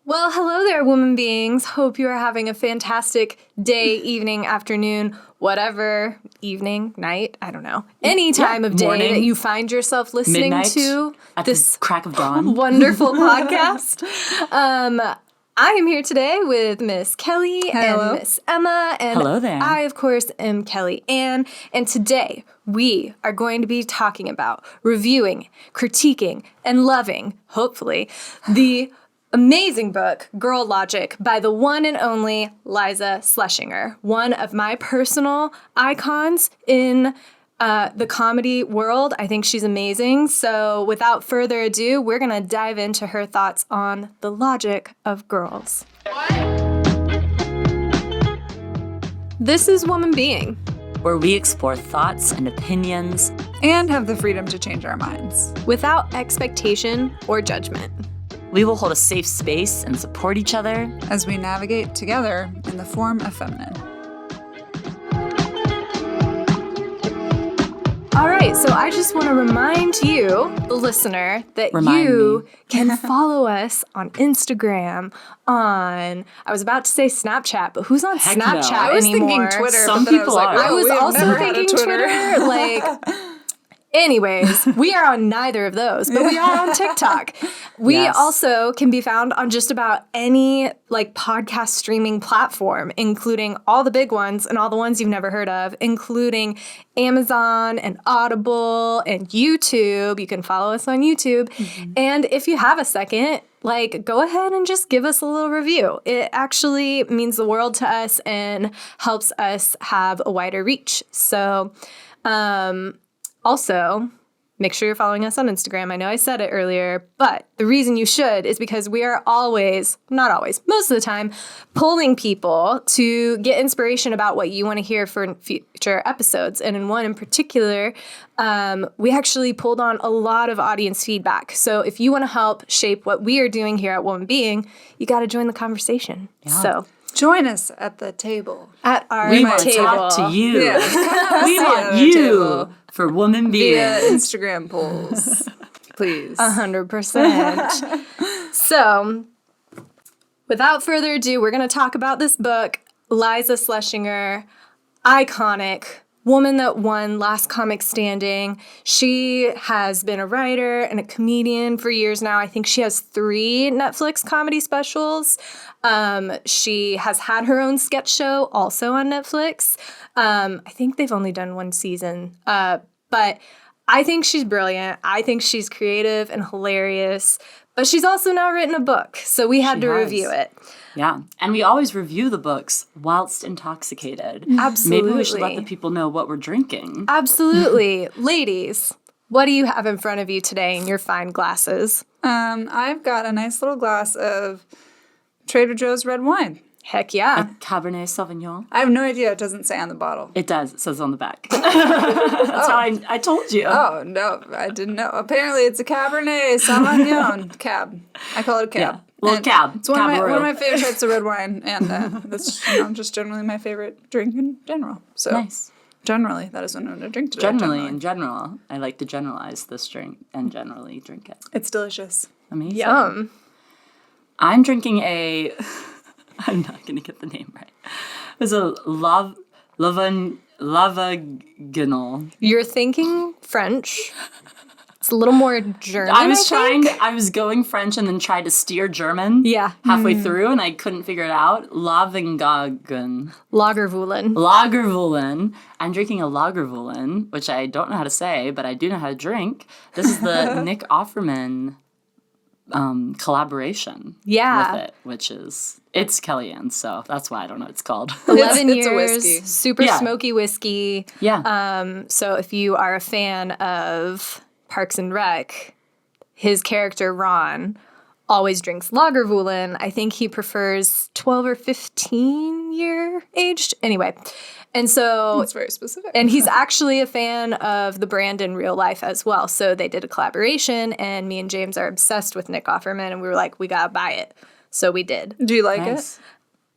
Well, hello there, woman beings. Hope you are having a fantastic day, evening, afternoon, whatever, evening, night, I don't know. Any time of day morning, that you find yourself listening midnight, to at this the crack of dawn. wonderful podcast. I am here today with Miss Kelly Hello. and Miss Emma. And Hello there. I, of course, am Kelly Ann. And today we are going to be talking about reviewing, critiquing, and loving, hopefully, the amazing book, Girl Logic, by the one and only Iliza Shlesinger, one of my personal icons in the comedy world. I think she's amazing. So without further ado, we're going to dive into her thoughts on the logic of girls. This is Woman Being, where we explore thoughts and opinions and have the freedom to change our minds. without expectation or judgment. We will hold a safe space and support each other As we navigate together in the form of feminine. All right, so I just want to remind you, the listener, that you can follow us on Instagram, I was about to say Snapchat, but who's on Heck no. Snapchat I was anymore? thinking Twitter. Some but then people I was like, are. I was we have also never had a thinking Twitter. Anyways, we are on neither of those, but we are on TikTok. We Yes. also can be found on just about any podcast streaming platform, including all the big ones and all the ones you've never heard of, including Amazon and Audible and YouTube. You can follow us on YouTube. Mm-hmm. And if you have a second, go ahead and just give us a little review. It actually means the world to us and helps us have a wider reach. So, also, make sure you're following us on Instagram. I know I said it earlier, but the reason you should is because we are always, not always, most of the time, polling people to get inspiration about what you want to hear for future episodes. And in one in particular, we actually pulled on a lot of audience feedback. So if you want to help shape what we are doing here at Woman Being, you got to join the conversation. Yeah. So join us at the table. at our we want to table. talk to you. Yeah. We want our you table. for Woman Being. Via Instagram polls, please. 100%. So, without further ado, we're going to talk about this book, Iliza Shlesinger, iconic, woman that won Last Comic Standing. She has been a writer and a comedian for years now. I think she has 3 Netflix comedy specials. She has had her own sketch show also on Netflix. I think they've only done 1 season. But I think she's brilliant. I think she's creative and hilarious. But she's also now written a book, so we had to review it. Yeah, and we always review the books whilst intoxicated. Absolutely. Maybe we should let the people know what we're drinking. Absolutely. Ladies, what do you have in front of you today in your fine glasses? I've got a nice little glass of Trader Joe's red wine. Heck yeah. Cabernet Sauvignon. I have no idea. It doesn't say on the bottle. It does. It says on the back. That's how I told you. Oh, no. I didn't know. Apparently, it's a Cabernet Sauvignon. Cab. I call it a cab. Yeah. Well, And cab. It's one Cab of my favorite types of red wine. And that's just generally my favorite drink in general. So Nice. generally, that is what I'm going to drink today. Generally, in general, I like to generalize this drink and generally drink it. It's delicious. Amazing. Yum. I'm drinking a... I'm not going to get the name right. It's a lavaginal. You're thinking French. It's a little more German, I was going French and then tried to steer German. Yeah. Halfway through, and I couldn't figure it out. Lavingagen. Lagerwulen. Lagerwulen. I'm drinking a Lagerwulen, which I don't know how to say, but I do know how to drink. This is the Nick Offerman collaboration Yeah. with it, which is, it's Kellyanne, so that's why I don't know what it's called. 11 It's a years, whiskey. super Yeah. smoky whiskey. Yeah. So if you are a fan of Parks and Rec, his character Ron always drinks Lagerwulen. I think he prefers 12 or 15 year aged. Anyway, and so That's very specific. and he's actually a fan of the brand in real life as well. So they did a collaboration, and me and James are obsessed with Nick Offerman, and we were like, we gotta buy it. So we did. Do you like Nice.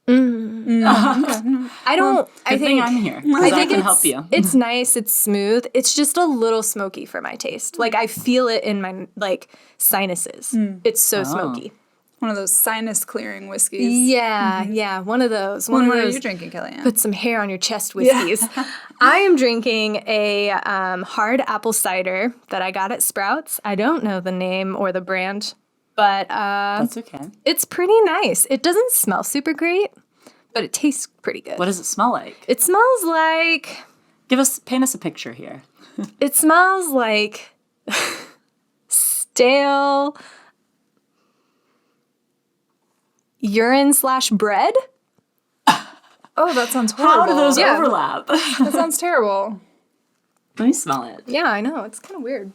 I don't. I Good thing think I'm here. I think can it's, help you. It's nice. It's smooth. It's just a little smoky for my taste. Like I feel it in my sinuses. It's so smoky. One of those sinus clearing whiskeys. Yeah, one of those. What One of are those you drinking, Kellyanne? put some hair on your chest whiskeys. I am drinking a hard apple cider that I got at Sprouts. I don't know the name or the brand, but That's okay. it's pretty nice. It doesn't smell super great, but it tastes pretty good. What does it smell like? It smells like... Paint us a picture here. It smells like stale urine/bread. Oh, that sounds horrible. How do those Yeah. overlap? That sounds terrible. Let me smell it. Yeah, I know. It's kind of weird.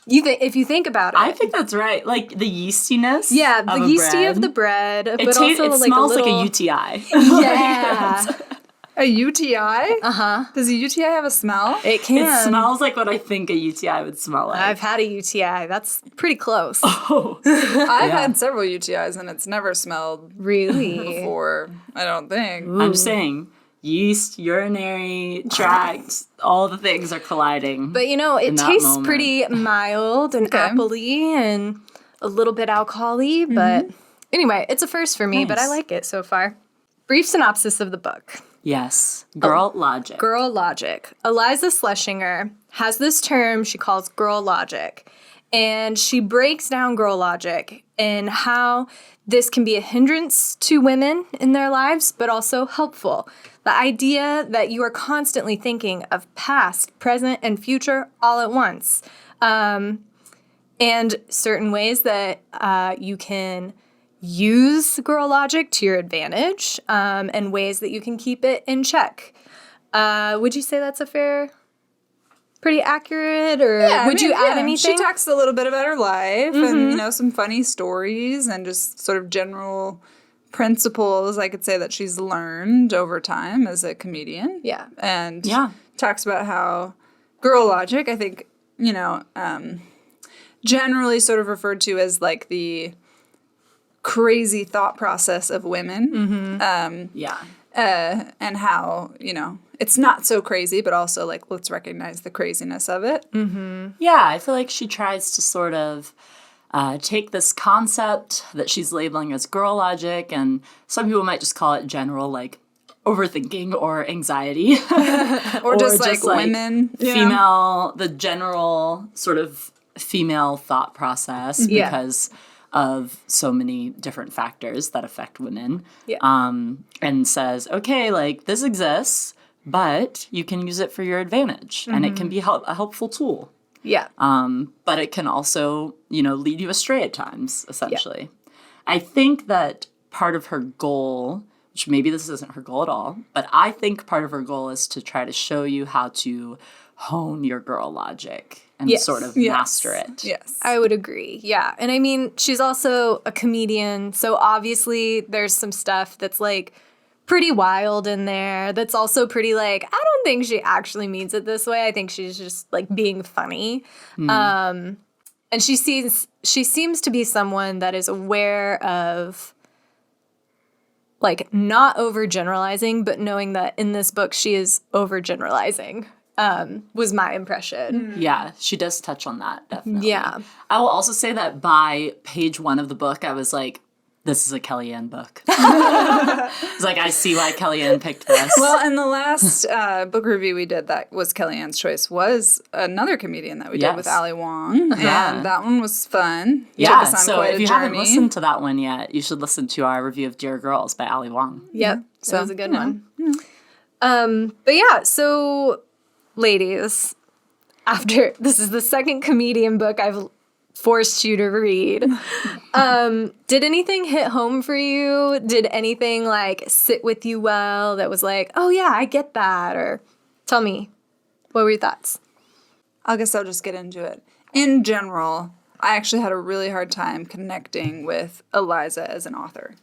If you think about it. I think that's right. Like the yeastiness. Yeah, the of a yeasty bread. of the bread, but It also like smells a little... like a UTI. Yeah. A UTI? Uh-huh. Does a UTI have a smell? It can. It smells like what I think a UTI would smell like. I've had a UTI. That's pretty close. Oh. I've had several UTIs and it's never smelled Really? before, I don't think. I'm just saying, yeast, urinary tract, all the things are colliding. But it that tastes moment. pretty mild and appley and a little bit alcohol-y, but anyway, it's a first for me, but I Nice. like it so far. Brief synopsis of the book. Yes. Girl logic. Girl logic. Iliza Shlesinger has this term she calls girl logic, and she breaks down girl logic and how this can be a hindrance to women in their lives, but also helpful. The idea that you are constantly thinking of past, present, and future all at once. And certain ways that you can use girl logic to your advantage, and ways that you can keep it in check. Would you say that's pretty accurate, or would you add anything? She talks a little bit about her life and, some funny stories and just sort of general principles, I could say, that she's learned over time as a comedian. Yeah. And Yeah. talks about how girl logic, I think, generally sort of referred to as like the crazy thought process of women. Yeah. And how, it's not so crazy, but also like, let's recognize the craziness of it. Yeah, I feel like she tries to sort of take this concept that she's labeling as girl logic, and some people might just call it general, like, overthinking or anxiety. Or just like women. Female, the general sort of female thought process Yeah. because of so many different factors that affect women. Yeah. And says, okay, like, this exists, but you can use it for your advantage, and it can be a helpful tool. Yeah. But it can also, lead you astray at times, essentially. I think that part of her goal, which maybe this isn't her goal at all, but I think part of her goal is to try to show you how to hone your girl logic and Yes. sort of Yes. master it. Yes. I would agree. Yeah. And I mean, she's also a comedian, so obviously there's some stuff that's like pretty wild in there. That's also pretty like, I don't think she actually means it this way. I think she's just like being funny. And she seems to be someone that is aware of like not overgeneralizing, but knowing that in this book she is overgeneralizing. Was my impression. Yeah, she does touch on that, definitely. Yeah. I will also say that by page 1 of the book, I was like, this is a Kellyanne book. It's like, I see why Kellyanne picked this. Well, and the last book review we did that was Kellyanne's choice was another comedian that we did with Yes. Ali Wong. Yeah. And that one was fun. Yeah, Took us on so quite if a you haven't journey. listened to that one yet, you should listen to our review of Dear Girls by Ali Wong. Yep. So, That was a good one. But yeah, so ladies, after this is the second comedian book I've forced you to read. Did anything hit home for you? Did anything like sit with you well that was like, oh yeah, I get that? Or tell me, what were your thoughts? I guess I'll just get into it. In general, I actually had a really hard time connecting with Iliza as an author.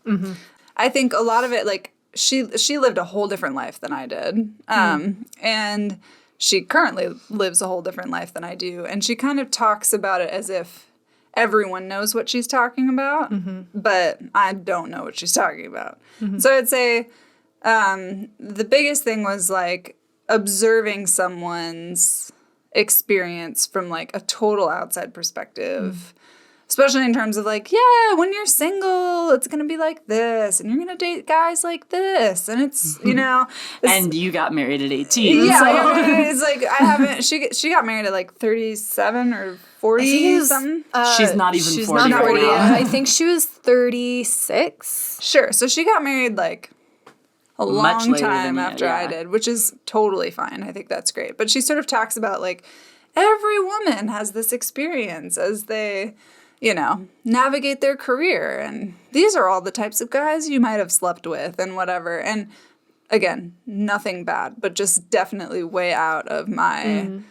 I think a lot of it, like, she lived a whole different life than I did. And she currently lives a whole different life than I do. And she kind of talks about it as if everyone knows what she's talking about, but I don't know what she's talking about. So I'd say the biggest thing was, like, observing someone's experience from, like, a total outside perspective. especially in terms of like, yeah, when you're single, it's going to be like this, and you're going to date guys like this, and it's, you know. And you got married at 18. Yeah, so. it's like I haven't. She got married at like 37 or 40 something. She's not even she's 40 not right 40 now. yet. I think she was 36. Sure. So she got married like a Much long later time than you, after yeah. I did, which is totally fine. I think that's great. But she sort of talks about like every woman has this experience as they, you know, navigate their career. And these are all the types of guys you might have slept with and whatever. And again, nothing bad, but just definitely way out of my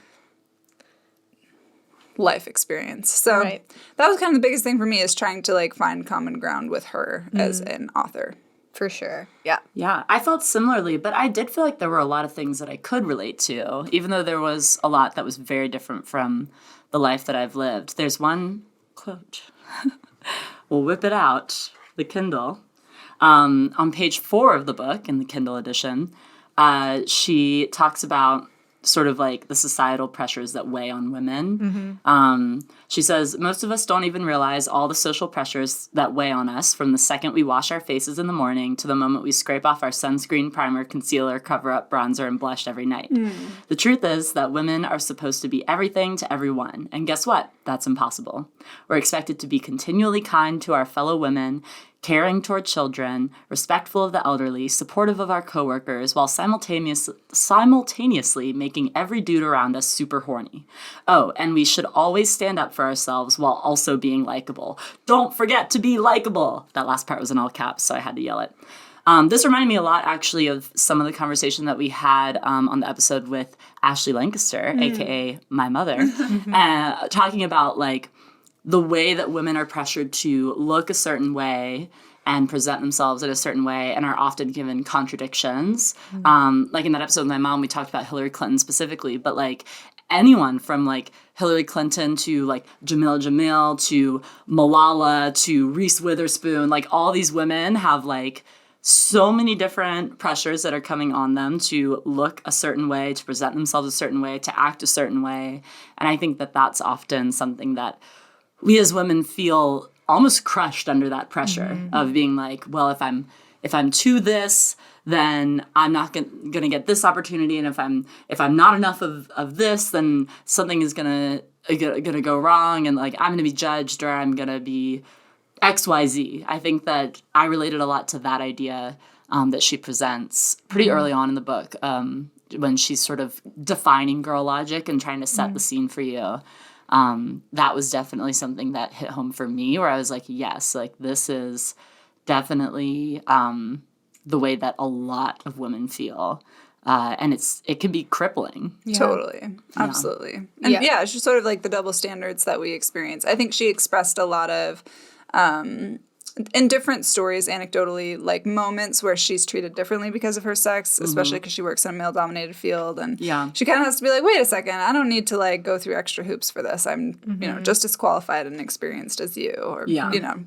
life experience. So that was kind of the biggest thing for me, is trying to like find common ground with her as an author. For sure. Yeah. Yeah, I felt similarly, but I did feel like there were a lot of things that I could relate to, even though there was a lot that was very different from the life that I've lived. There's one quote. We'll whip it out, the Kindle. On page 4 of the book, in the Kindle edition, she talks about sort of like the societal pressures that weigh on women. She says, most of us don't even realize all the social pressures that weigh on us from the second we wash our faces in the morning to the moment we scrape off our sunscreen, primer, concealer, cover-up, bronzer, and blush every night. The truth is that women are supposed to be everything to everyone. And guess what? That's impossible. We're expected to be continually kind to our fellow women, caring toward children, respectful of the elderly, supportive of our coworkers, while simultaneously making every dude around us super horny. Oh, and we should always stand up for ourselves while also being likable. Don't forget to be likable. That last part was in all caps, so I had to yell it. This reminded me a lot, actually, of some of the conversation that we had on the episode with Ashley Lancaster, a.k.a. my mother, talking about, like, the way that women are pressured to look a certain way and present themselves in a certain way and are often given contradictions. Like in that episode with my mom, we talked about Hillary Clinton specifically, but like anyone from like Hillary Clinton to like Jamila Jamil to Malala to Reese Witherspoon, like all these women have like so many different pressures that are coming on them to look a certain way, to present themselves a certain way, to act a certain way. And I think that that's often something that we as women feel almost crushed under that pressure of being like, well, if I'm to this, then I'm not going to get this opportunity, and if I'm not enough of this, then something is gonna go wrong, and like I'm gonna be judged, or I'm gonna be XYZ. I think that I related a lot to that idea that she presents pretty early on in the book, when she's sort of defining girl logic and trying to set the scene for you. That was definitely something that hit home for me, where I was like, yes, like this is definitely the way that a lot of women feel. And it can be crippling. Yeah. Totally. Absolutely. And yeah, it's just sort of like the double standards that we experience. I think she expressed a lot of, in different stories, anecdotally, like moments where she's treated differently because of her sex, especially because she works in a male-dominated field. And she kind of has to be like, wait a second, I don't need to like go through extra hoops for this. I'm, you know, just as qualified and experienced as you, or, you know.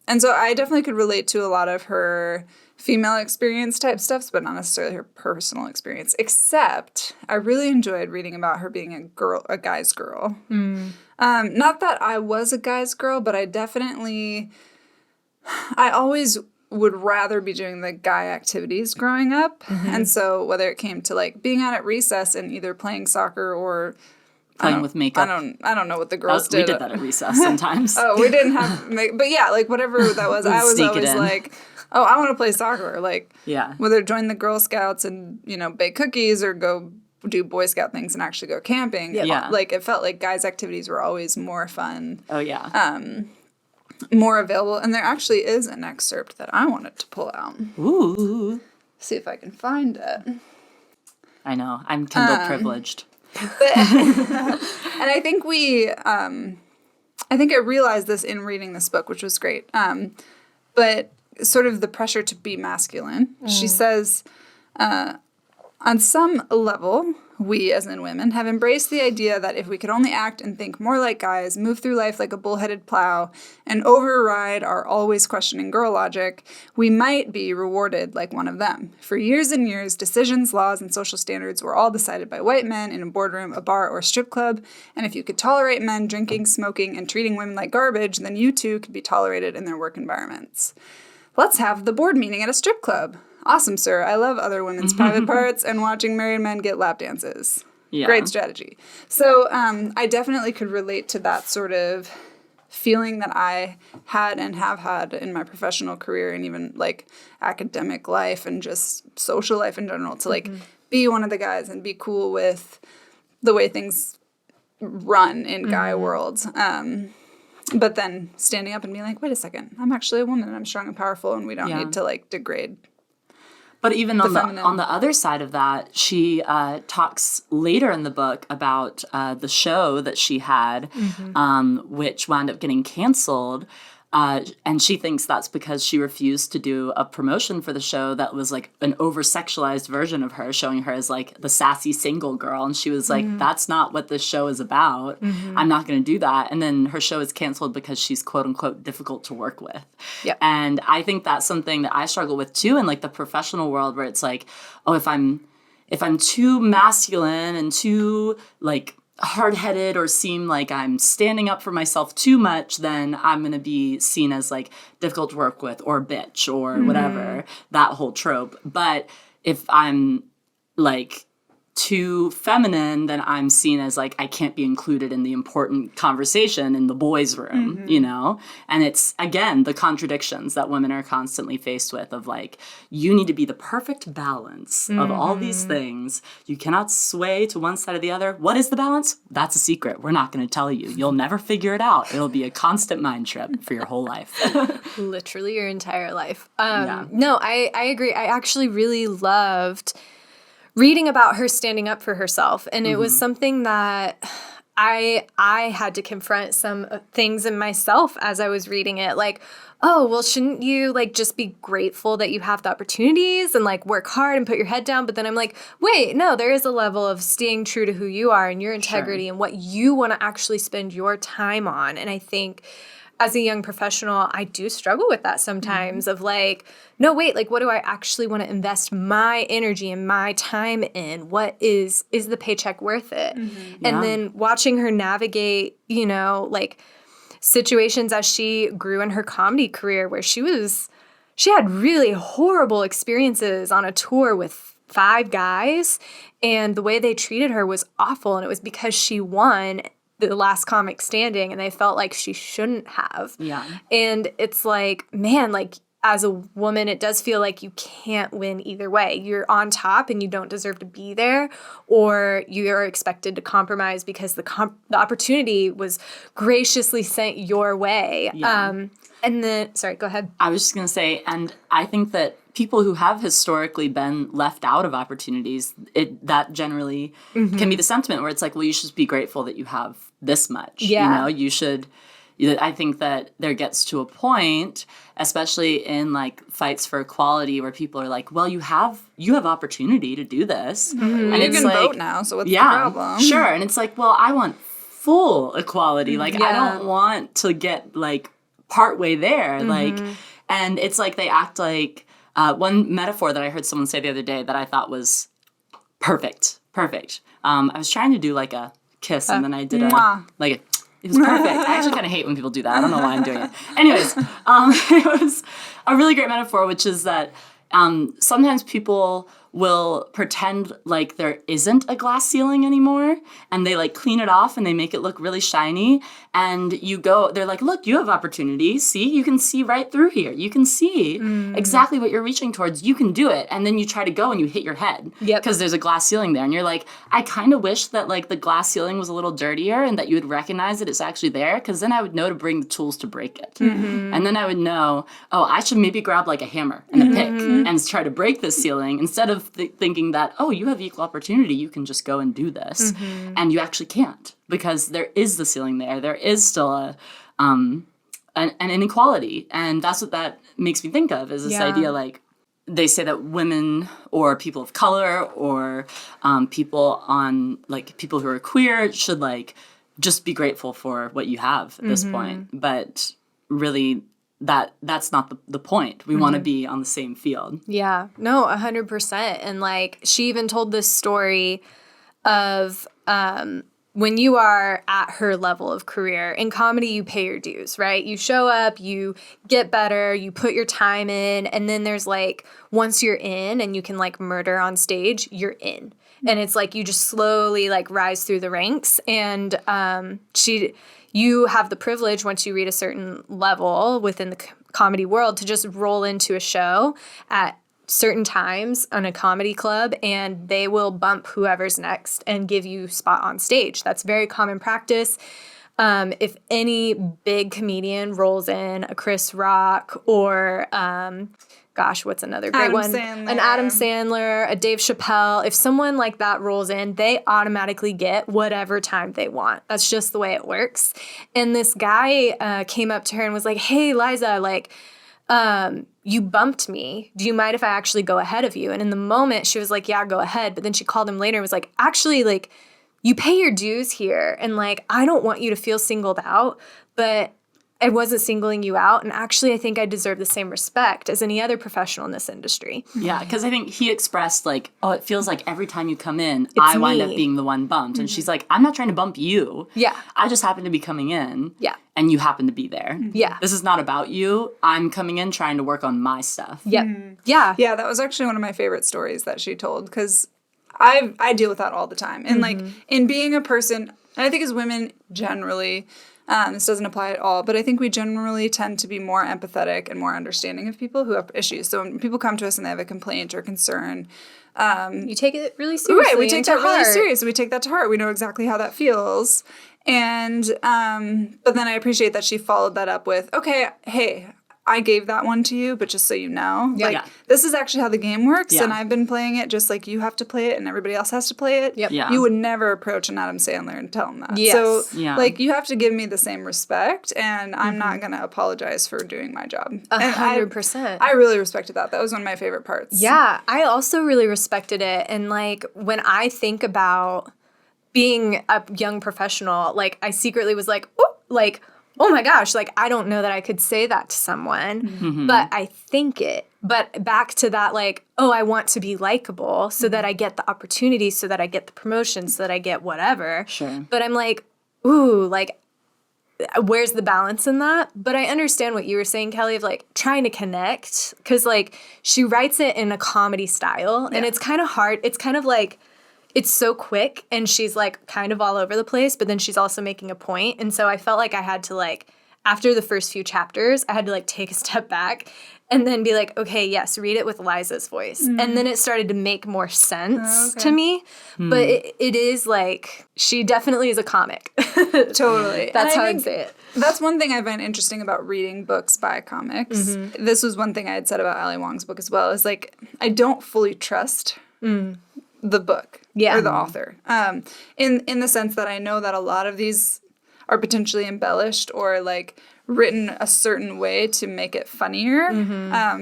And so I definitely could relate to a lot of her female experience type stuff, but not necessarily her personal experience, except I really enjoyed reading about her being a guy's girl. Not that I was a guy's girl, but I always would rather be doing the guy activities growing up. And so whether it came to like being out at recess and either playing soccer or playing with makeup. I don't know what the girls did. We did that at recess sometimes. We didn't have but yeah, like whatever that was, I was always like, oh, I want to play soccer. Like, whether join the Girl Scouts and, you know, bake cookies or go do Boy Scout things and actually go camping. Like, it felt like guys' activities were always more fun. More available. And there actually is an excerpt that I wanted to pull out. Ooh. See if I can find it. I know. I'm Kindle privileged. And I think I realized this in reading this book, which was great. But sort of the pressure to be masculine. She says, on some level, we, as in women, have embraced the idea that if we could only act and think more like guys, move through life like a bullheaded plow, and override our always questioning girl logic, we might be rewarded like one of them. For years and years, decisions, laws, and social standards were all decided by white men in a boardroom, a bar, or a strip club, and if you could tolerate men drinking, smoking, and treating women like garbage, then you too could be tolerated in their work environments. Let's have the board meeting at a strip club. Awesome, sir. I love other women's private parts and watching married men get lap dances. Yeah. Great strategy. So I definitely could relate to that sort of feeling that I had and have had in my professional career and even like academic life and just social life in general to like be one of the guys and be cool with the way things run in guy worlds. But then standing up and being like, wait a second, I'm actually a woman and I'm strong and powerful and we don't need to like degrade. But even on the other side of that, she talks later in the book about the show that she had, which wound up getting canceled. And she thinks that's because she refused to do a promotion for the show that was like an over-sexualized version of her, showing her as like the sassy single girl. And she was like, that's not what this show is about. I'm not going to do that. And then her show is canceled because she's quote unquote difficult to work with. Yep. And I think that's something that I struggle with too in like the professional world where it's like, oh, if I'm too masculine and too like hard-headed or seem like I'm standing up for myself too much, then I'm going to be seen as like difficult to work with or bitch or whatever, that whole trope. But if I'm like too feminine, then I'm seen as like I can't be included in the important conversation in the boys' room, you know? And it's, again, the contradictions that women are constantly faced with of like, you need to be the perfect balance of all these things. You cannot sway to one side or the other. What is the balance? That's a secret. We're not going to tell you. You'll never figure it out. It'll be a constant mind trip for your whole life. Literally your entire life. No, I agree. I actually really loved reading about her standing up for herself. And it was something that I had to confront some things in myself as I was reading it. Like, oh, well, shouldn't you like just be grateful that you have the opportunities and like work hard and put your head down? But then I'm like, wait, no, there is a level of staying true to who you are and your integrity and what you want to actually spend your time on. And I think as a young professional, I do struggle with that sometimes of like, no, wait, like what do I actually want to invest my energy and my time in? What is the paycheck worth it? And then watching her navigate, you know, like situations as she grew in her comedy career where she had really horrible experiences on a tour with 5 guys and the way they treated her was awful. And it was because she won the last comic standing and they felt like she shouldn't have. Yeah. And it's like, man, like as a woman, it does feel like you can't win either way. You're on top and you don't deserve to be there, or you're expected to compromise because the opportunity was graciously sent your way. Yeah. And then, sorry, go ahead. I was just going to say, and I think that people who have historically been left out of opportunities, that generally can be the sentiment where it's like, well, you should just be grateful that you have this much. Yeah. You know, you should. I think that there gets to a point, especially in like fights for equality, where people are like, well, you have opportunity to do this. And you can like, vote now, so what's the problem? Sure. And it's like, well, I want full equality. Like, I don't want to get like partway there. Like, and it's like they act like, one metaphor that I heard someone say the other day that I thought was perfect. I was trying to do like a kiss and then I did it was perfect. I actually kind of hate when people do that. I don't know why I'm doing it. Anyways, it was a really great metaphor, which is that sometimes people will pretend like there isn't a glass ceiling anymore and they like clean it off and they make it look really shiny and they're like, look, you have opportunity. See, you can see right through here. You can see exactly what you're reaching towards. You can do it. And then you try to go and you hit your head because there's a glass ceiling there. And you're like, I kind of wish that like the glass ceiling was a little dirtier and that you would recognize that it's actually there, because then I would know to bring the tools to break it. And then I would know, oh, I should maybe grab like a hammer and a pick and try to break this ceiling instead of thinking that, oh, you have equal opportunity, you can just go and do this. And you actually can't, because there is the ceiling there. There is still an inequality. And that's what that makes me think of, is this idea like, they say that women or people of color or people who are queer should like just be grateful for what you have at this point. But really, that's not the point. We want to be on the same field. Yeah, no, 100%. And like she even told this story of when you are at her level of career in comedy, you pay your dues, right? You show up, you get better, you put your time in, and then there's like once you're in and you can like murder on stage, you're in. And it's like you just slowly like rise through the ranks. And you have the privilege once you reach a certain level within the comedy world to just roll into a show at certain times on a comedy club, and they will bump whoever's next and give you spot on stage. That's very common practice. If any big comedian rolls in, a Chris Rock or what's another great one? An Adam Sandler, a Dave Chappelle. If someone like that rolls in, they automatically get whatever time they want. That's just the way it works. And this guy came up to her and was like, "Hey, Liza, like, you bumped me. Do you mind if I actually go ahead of you?" And in the moment, she was like, "Yeah, go ahead." But then she called him later and was like, "Actually, like, you pay your dues here. And like, I don't want you to feel singled out, but I wasn't singling you out. And actually, I think I deserve the same respect as any other professional in this industry." Yeah, because I think he expressed like, "Oh, it feels like every time you come in, I wind up being the one bumped." And she's like, "I'm not trying to bump you. Yeah. I just happen to be coming in. Yeah. And you happen to be there. Yeah. This is not about you. I'm coming in trying to work on my stuff." Yep. Yeah. Yeah, that was actually one of my favorite stories that she told, because I deal with that all the time. And like in being a person, and I think as women generally, this doesn't apply at all, but I think we generally tend to be more empathetic and more understanding of people who have issues. So when people come to us and they have a complaint or concern, you take it really seriously. Right, we take that really heart. seriously. We take that to heart. We know exactly how that feels. And but then I appreciate that she followed that up with, "Okay, hey, I gave that one to you, but just so you know, this is actually how the game works, and I've been playing it just like you have to play it and everybody else has to play it." Yep. Yeah. You would never approach an Adam Sandler and tell him that. Yes. So, Yeah. like, you have to give me the same respect, and I'm not going to apologize for doing my job. 100%. I really respected that. That was one of my favorite parts. Yeah, I also really respected it. And like when I think about being a young professional, like I secretly was like, oh my gosh, like I don't know that I could say that to someone, but I think it. But back to that, like, oh, I want to be likable so that I get the opportunity, so that I get the promotion, so that I get whatever. Sure. But I'm like, ooh, like, where's the balance in that? But I understand what you were saying, Kelly, of like trying to connect, because like she writes it in a comedy style, and it's kind of hard. It's kind of like, it's so quick, and she's like kind of all over the place, but then she's also making a point. And so I felt like I had to like, after the first few chapters, I had to like take a step back and then be like, okay, yes, read it with Liza's voice. And then it started to make more sense to me. But it is like, she definitely is a comic. Totally. That's how I'd say it. That's one thing I find interesting about reading books by comics. This was one thing I had said about Ali Wong's book as well, is like, I don't fully trust the book or the author. In the sense that I know that a lot of these are potentially embellished or like written a certain way to make it funnier,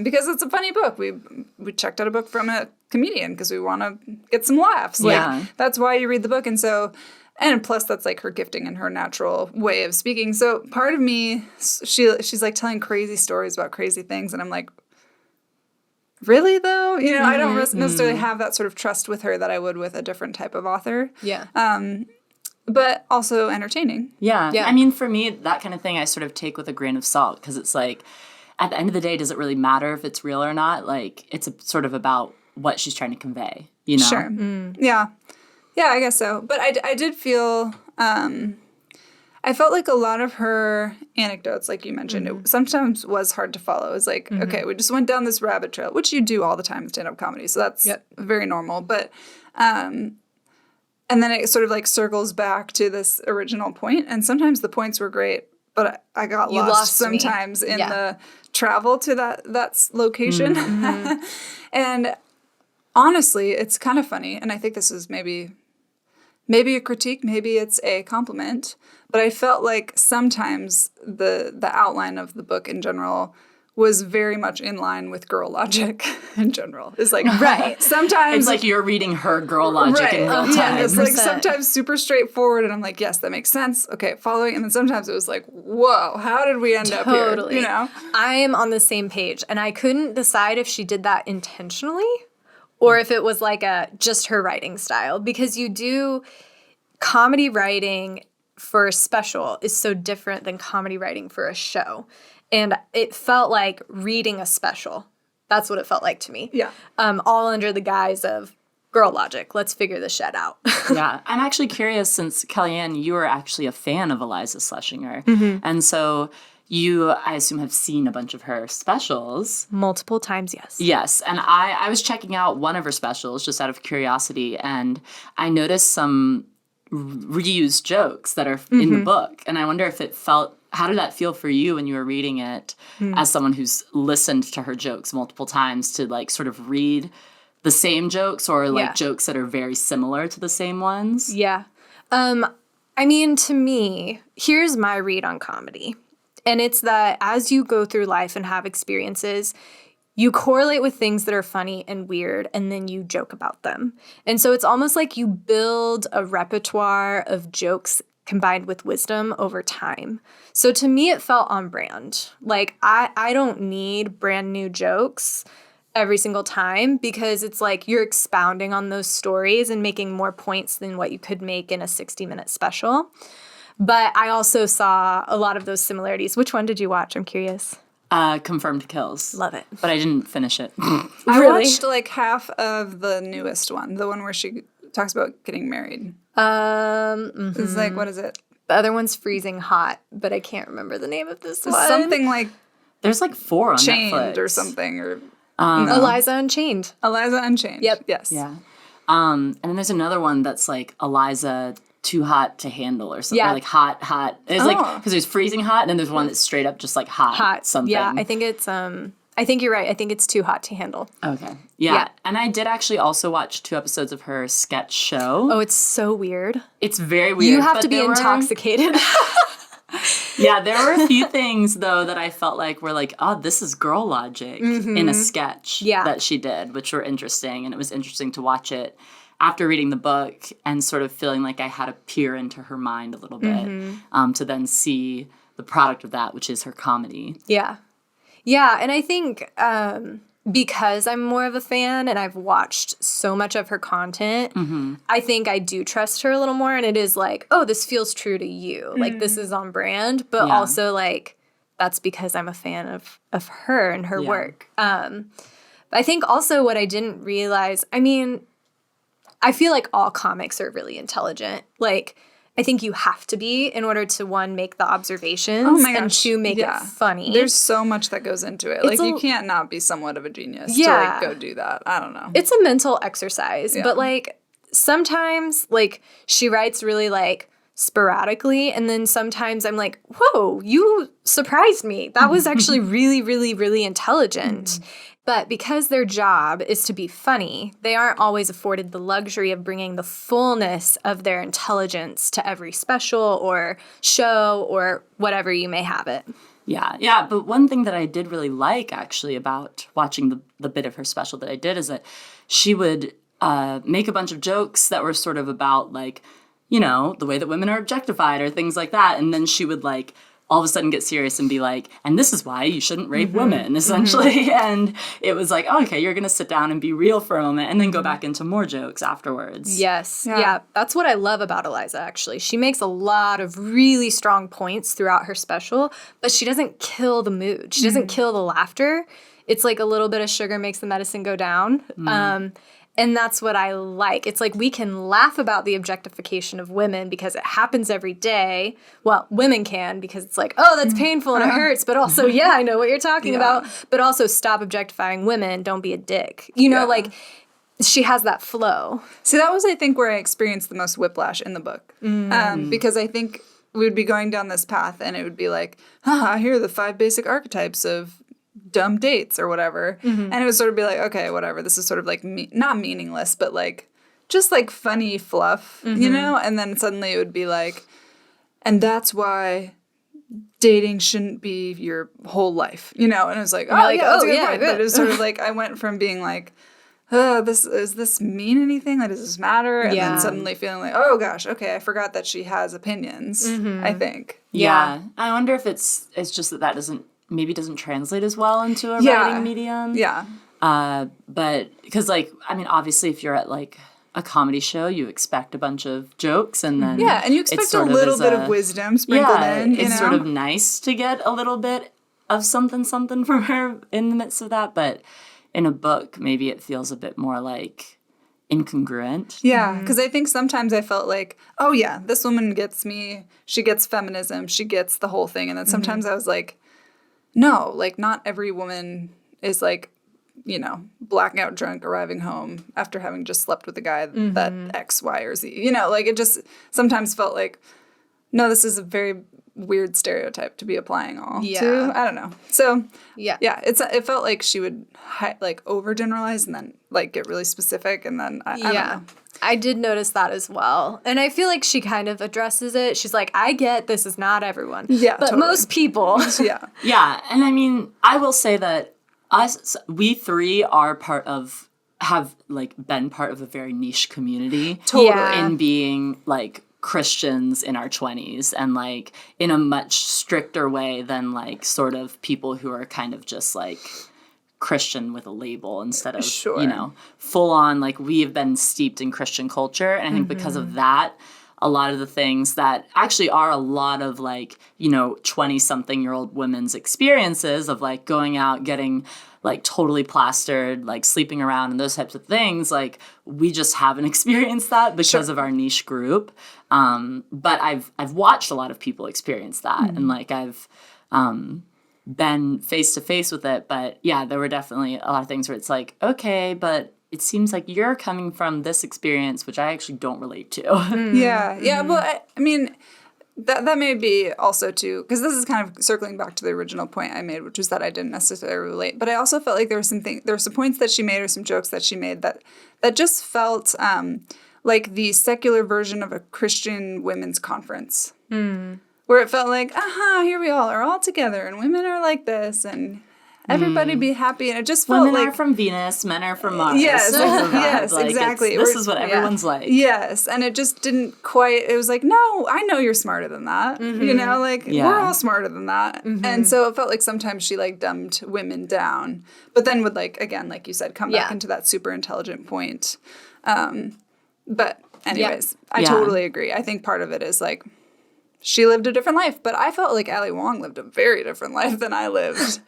because it's a funny book. We checked out a book from a comedian because we want to get some laughs. Like that's why you read the book. And so, and plus that's like her gifting and her natural way of speaking. So part of me, she's like telling crazy stories about crazy things, and I'm like, really though? You know, I don't necessarily have that sort of trust with her that I would with a different type of author. Yeah. But also entertaining. Yeah. I mean, for me, that kind of thing I sort of take with a grain of salt, because it's like, at the end of the day, does it really matter if it's real or not? Like, it's sort of about what she's trying to convey, you know? Sure. Yeah. Yeah, I guess so. But I did feel, I felt like a lot of her anecdotes, like you mentioned, it sometimes was hard to follow. It was like, okay, we just went down this rabbit trail, which you do all the time in stand-up comedy. So that's very normal. But, and then it sort of like circles back to this original point. And sometimes the points were great, but I got lost sometimes in the travel to that location. And honestly, it's kind of funny. And I think this is maybe a critique, maybe it's a compliment, but I felt like sometimes the outline of the book in general was very much in line with girl logic in general. It's like, Right. sometimes... It's like you're reading her girl logic in real time. Yeah, it's like 100%. sometimes super straightforward, and I'm like, yes, that makes sense. Okay, following. And then sometimes it was like, whoa, how did we end up here? Totally. You know? I am on the same page, and I couldn't decide if she did that intentionally or if it was like just her writing style, because you do comedy writing for a special is so different than comedy writing for a show. And it felt like reading a special. That's what it felt like to me. Yeah. All under the guise of girl logic. Let's figure this shit out. Yeah. I'm actually curious, since Kellyanne, you were actually a fan of Iliza Shlesinger. And so you, I assume, have seen a bunch of her specials. Multiple times, yes. Yes. And I was checking out one of her specials just out of curiosity, and I noticed some reused jokes that are in the book. And I wonder if it felt... How did that feel for you when you were reading it as someone who's listened to her jokes multiple times, to like sort of read the same jokes or like jokes that are very similar to the same ones? Yeah. I mean, to me, here's my read on comedy. And it's that as you go through life and have experiences, you correlate with things that are funny and weird, and then you joke about them. And so it's almost like you build a repertoire of jokes combined with wisdom over time. So to me, it felt on brand. Like, I don't need brand new jokes every single time, because it's like you're expounding on those stories and making more points than what you could make in a 60-minute special. But I also saw a lot of those similarities. Which one did you watch? I'm curious. Confirmed Kills. Love it. But I didn't finish it. I watched like half of the newest one, the one where she talks about getting married. It's like, what is it? The other one's Freezing Hot, but I can't remember the name of this one. Something like There's like 4 on Chained Netflix. or something, or Iliza Unchained. Iliza Unchained. Yep. Yes. Yeah. And then there's another one that's like Iliza Too Hot to Handle or something. Yeah. Or like hot. It's like, because there's Freezing Hot, and then there's one that's straight up just like hot something. Yeah, I think it's I think you're right. I think it's Too Hot to Handle. Okay. Yeah. And I did actually also watch 2 episodes of her sketch show. Oh, it's so weird. It's very weird. You have but to be there were- intoxicated. Yeah, there were a few things, though, that I felt like were like, oh, this is girl logic in a sketch that she did, which were interesting. And it was interesting to watch it after reading the book and sort of feeling like I had to peer into her mind a little bit to then see the product of that, which is her comedy. Yeah. Yeah, and I think because I'm more of a fan and I've watched so much of her content, I think I do trust her a little more. And it is like, oh, this feels true to you. Like, this is on brand. But also, like, that's because I'm a fan of her and her work. But I think also what I didn't realize, I mean, I feel like all comics are really intelligent. Like, I think you have to be in order to, 1, make the observations, and 2, make it funny. There's so much that goes into it. Like, you can't not be somewhat of a genius to, like, go do that. I don't know. It's a mental exercise. But, like, sometimes, like, she writes really, like, sporadically, and then sometimes I'm like, whoa, you surprised me. That was actually really, really, really intelligent. But because their job is to be funny, they aren't always afforded the luxury of bringing the fullness of their intelligence to every special or show or whatever you may have it. Yeah. But one thing that I did really like, actually, about watching the bit of her special that I did is that she would make a bunch of jokes that were sort of about, like, you know, the way that women are objectified or things like that. And then she would, like, all of a sudden get serious and be like, and this is why you shouldn't rape women, essentially. And it was like, oh, okay, you're going to sit down and be real for a moment and then go back into more jokes afterwards. Yes. Yeah. That's what I love about Iliza, actually. She makes a lot of really strong points throughout her special, but she doesn't kill the mood. She doesn't kill the laughter. It's like a little bit of sugar makes the medicine go down. And that's what I like. It's like we can laugh about the objectification of women because it happens every day. Well, women can because it's like, oh, that's painful and it hurts. But also, yeah, I know what you're talking about. But also stop objectifying women. Don't be a dick. You know, like she has that flow. See, that was, I think, where I experienced the most whiplash in the book. Because I think we would be going down this path and it would be like, here are the 5 basic archetypes of dumb dates or whatever. And it would sort of be like, okay, whatever. This is sort of like not meaningless, but like just like funny fluff, you know? And then suddenly it would be like, and that's why dating shouldn't be your whole life, you know? And I was like, like, yeah, that's a good yeah, point. good. But it was sort of like, I went from being like, does this mean anything? Like, does this matter? And Yeah. then suddenly feeling like, oh gosh, okay, I forgot that she has opinions, I think. Yeah. I wonder if it's just that doesn't translate as well into a Yeah. writing medium. Yeah. But because, like, I mean, obviously, if you're at like a comedy show, you expect a bunch of jokes, and then Yeah, and you expect a little bit of wisdom sprinkled in. You it's know? sort of nice to get a little bit of something from her in the midst of that. But in a book, maybe it feels a bit more like incongruent. Yeah, because I think sometimes I felt like, oh yeah, this woman gets me. She gets feminism. She gets the whole thing. And then sometimes I was like, no, like not every woman is like, you know, blacking out drunk, arriving home after having just slept with a guy that X, Y, or Z. You know, like it just sometimes felt like, no, this is a very weird stereotype to be applying all to. I don't know. So yeah, it felt like she would like overgeneralize and then like get really specific, and then I don't know. I did notice that as well. And I feel like she kind of addresses it. She's like, I get this is not everyone. Yeah, but totally. most people. Yeah. Yeah, and I mean, I will say that we three have like been part of a very niche community. Totally. Yeah. In being like Christians in our 20s, and like in a much stricter way than like sort of people who are kind of just like Christian with a label instead of, Sure. you know, full on, like we have been steeped in Christian culture. And I think because of that, a lot of the things that actually are a lot of like, you know, 20-something-year-old women's experiences of like going out, getting like totally plastered, like sleeping around and those types of things, like we just haven't experienced that because of our niche group. But I've watched a lot of people experience that, and like I've been face to face with it. But yeah, there were definitely a lot of things where it's like, okay, but it seems like you're coming from this experience, which I actually don't relate to. Yeah. Yeah. Well, I mean, that may be also too, because this is kind of circling back to the original point I made, which was that I didn't necessarily relate. But I also felt like there were some points that she made or some jokes that she made that just felt like the secular version of a Christian women's conference. Where it felt like, here we all are all together, and women are like this, and everybody be happy. And it just felt Women like... are from Venus, men are from Mars. Yes, yes, Like, exactly. This is what everyone's like. Yes, and it just didn't quite... It was like, no, I know you're smarter than that. You know, like, we're all smarter than that. And so it felt like sometimes she, like, dumbed women down. But then would, like, again, like you said, come back into that super intelligent point. But anyways, I totally agree. I think part of it is, like... She lived a different life, but I felt like Ali Wong lived a very different life than I lived.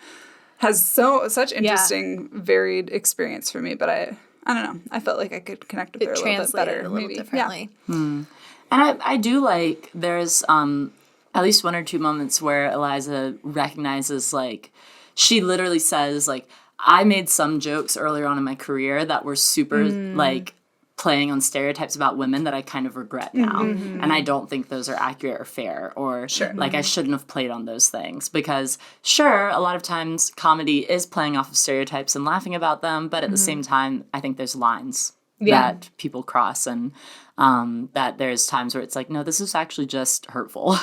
Has such interesting, varied experience for me, but I don't know. I felt like I could connect with her a little bit better, a little differently. Yeah. And I do like there's at least one or two moments where Iliza recognizes, like, she literally says, like, I made some jokes earlier on in my career that were super like playing on stereotypes about women that I kind of regret now. And I don't think those are accurate or fair, or like I shouldn't have played on those things, because sure, a lot of times comedy is playing off of stereotypes and laughing about them, but at the same time, I think there's lines that people cross, and that there's times where it's like, no, this is actually just hurtful.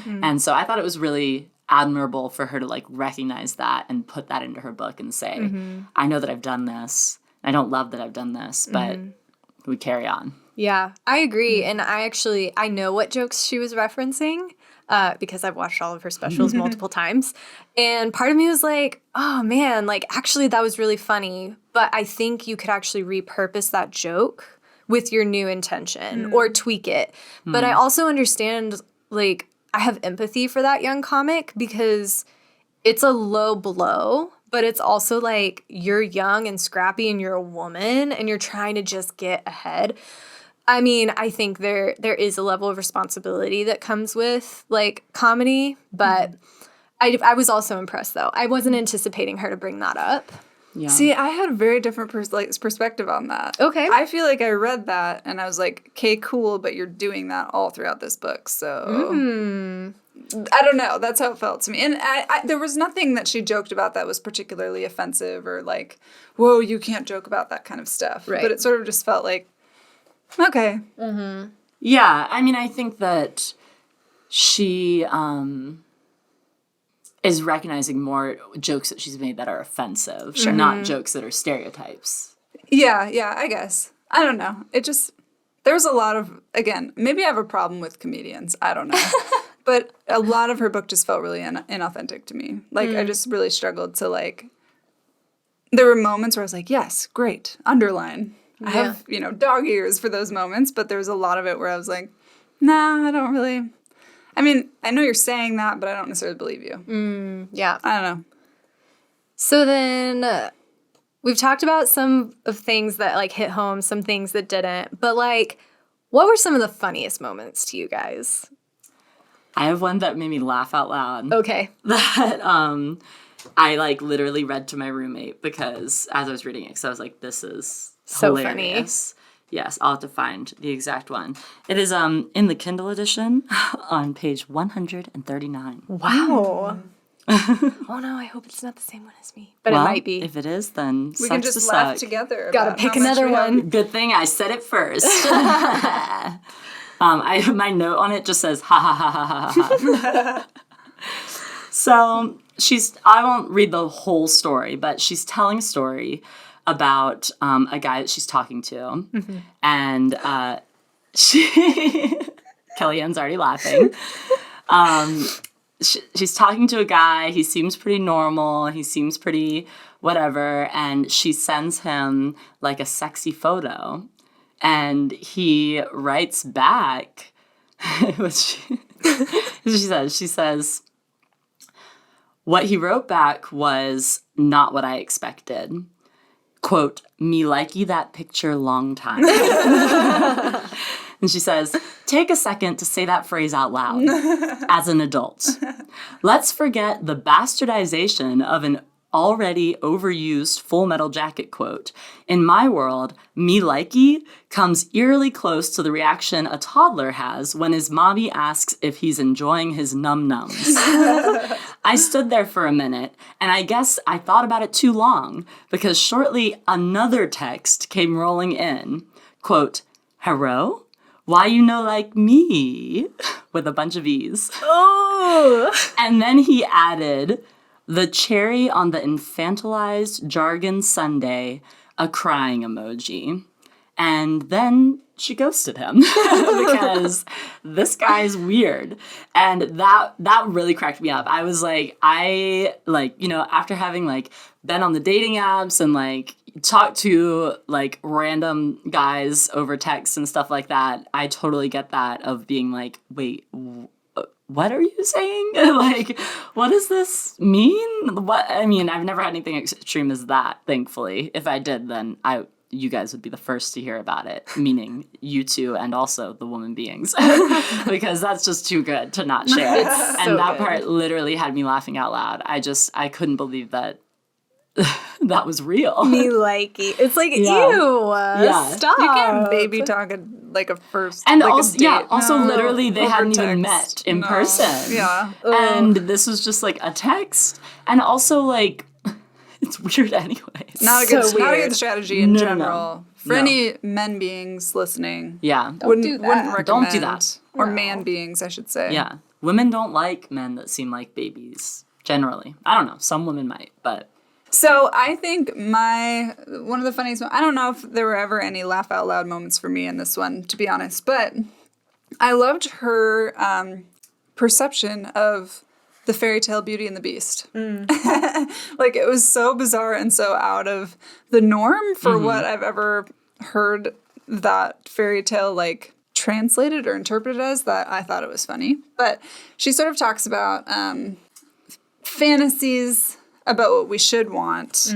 And so I thought it was really admirable for her to like recognize that and put that into her book and say, I know that I've done this. I don't love that I've done this, but we carry on. Yeah, I agree. And I know what jokes she was referencing because I've watched all of her specials multiple times. And part of me was like, oh man, like actually that was really funny. But I think you could actually repurpose that joke with your new intention or tweak it. But I also understand, like, I have empathy for that young comic because it's a low blow. But it's also like you're young and scrappy and you're a woman and you're trying to just get ahead. I mean, I think there is a level of responsibility that comes with like comedy, but I was also impressed though. I wasn't anticipating her to bring that up. Yeah. See, I had a very different perspective on that. Okay. I feel like I read that and I was like, okay, cool, but you're doing that all throughout this book, so... I don't know. That's how it felt to me. And there was nothing that she joked about that was particularly offensive or like, whoa, you can't joke about that kind of stuff. Right. But it sort of just felt like, okay. Yeah, I mean, I think that she is recognizing more jokes that she's made that are offensive, not jokes that are stereotypes. Yeah, I guess. I don't know. There was a lot of, again, maybe I have a problem with comedians. I don't know. But a lot of her book just felt really inauthentic to me. Like, I just really struggled to, like, there were moments where I was like, yes, great, underline. I have, dog ears for those moments, but there was a lot of it where I was like, nah, I don't really. I mean, I know you're saying that, but I don't necessarily believe you. Yeah. I don't know. So then we've talked about some of things that, like, hit home, some things that didn't. But, like, what were some of the funniest moments to you guys? I have one that made me laugh out loud. Okay. That I, like, literally read to my roommate because as I was reading it, because I was like, this is So hilarious. Funny. Yes, I'll have to find the exact one. It is in the Kindle edition on page 139. Wow. Oh no, I hope it's not the same one as me. But it might be. If it is, then we can just laugh together. Gotta pick another one. Good thing I said it first. My note on it just says ha ha ha ha ha ha. So I won't read the whole story, but she's telling a story about a guy that she's talking to, and Kellyanne's already laughing. She's talking to a guy. He seems pretty normal. He seems pretty whatever, and she sends him like a sexy photo, and he writes back, which she says. What he wrote back was not what I expected. Quote, me likey that picture long time. And she says, take a second to say that phrase out loud as an adult. Let's forget the bastardization of an already overused Full Metal Jacket quote. In my world, me likey comes eerily close to the reaction a toddler has when his mommy asks if he's enjoying his num-nums. I stood there for a minute, and I guess I thought about it too long, because shortly another text came rolling in. Quote, hello? Why you know like me? With a bunch of E's. Oh! And then he added, the cherry on the infantilized jargon sundae, a crying emoji. And then she ghosted him because this guy's weird. And that really cracked me up. I was like, after having like been on the dating apps and like talked to like random guys over text and stuff like that, I totally get that of being like, wait, what are you saying? Like, what does this mean? I've never had anything extreme as that, thankfully. If I did, then you guys would be the first to hear about it, meaning you two and also the woman beings, because that's just too good to not share. And that part literally had me laughing out loud. I couldn't believe that that was real. Me likey. It's like, ew. Stop. You can't baby talk like a first, and like also, a date. also No, literally they hadn't over even text. met in person. Yeah. And this was just like a text, and also like it's weird anyway. Not a good strategy in general. No. For any men beings listening. Yeah. Wouldn't do that. recommend. Don't do that. Or man beings, I should say. Yeah. Women don't like men that seem like babies, generally. I don't know. Some women might, but... So I think one of the funniest, I don't know if there were ever any laugh out loud moments for me in this one, to be honest, but I loved her perception of the fairy tale Beauty and the Beast. Like, it was so bizarre and so out of the norm for what I've ever heard that fairy tale, like, translated or interpreted as, that I thought it was funny. But she sort of talks about fantasies about what we should want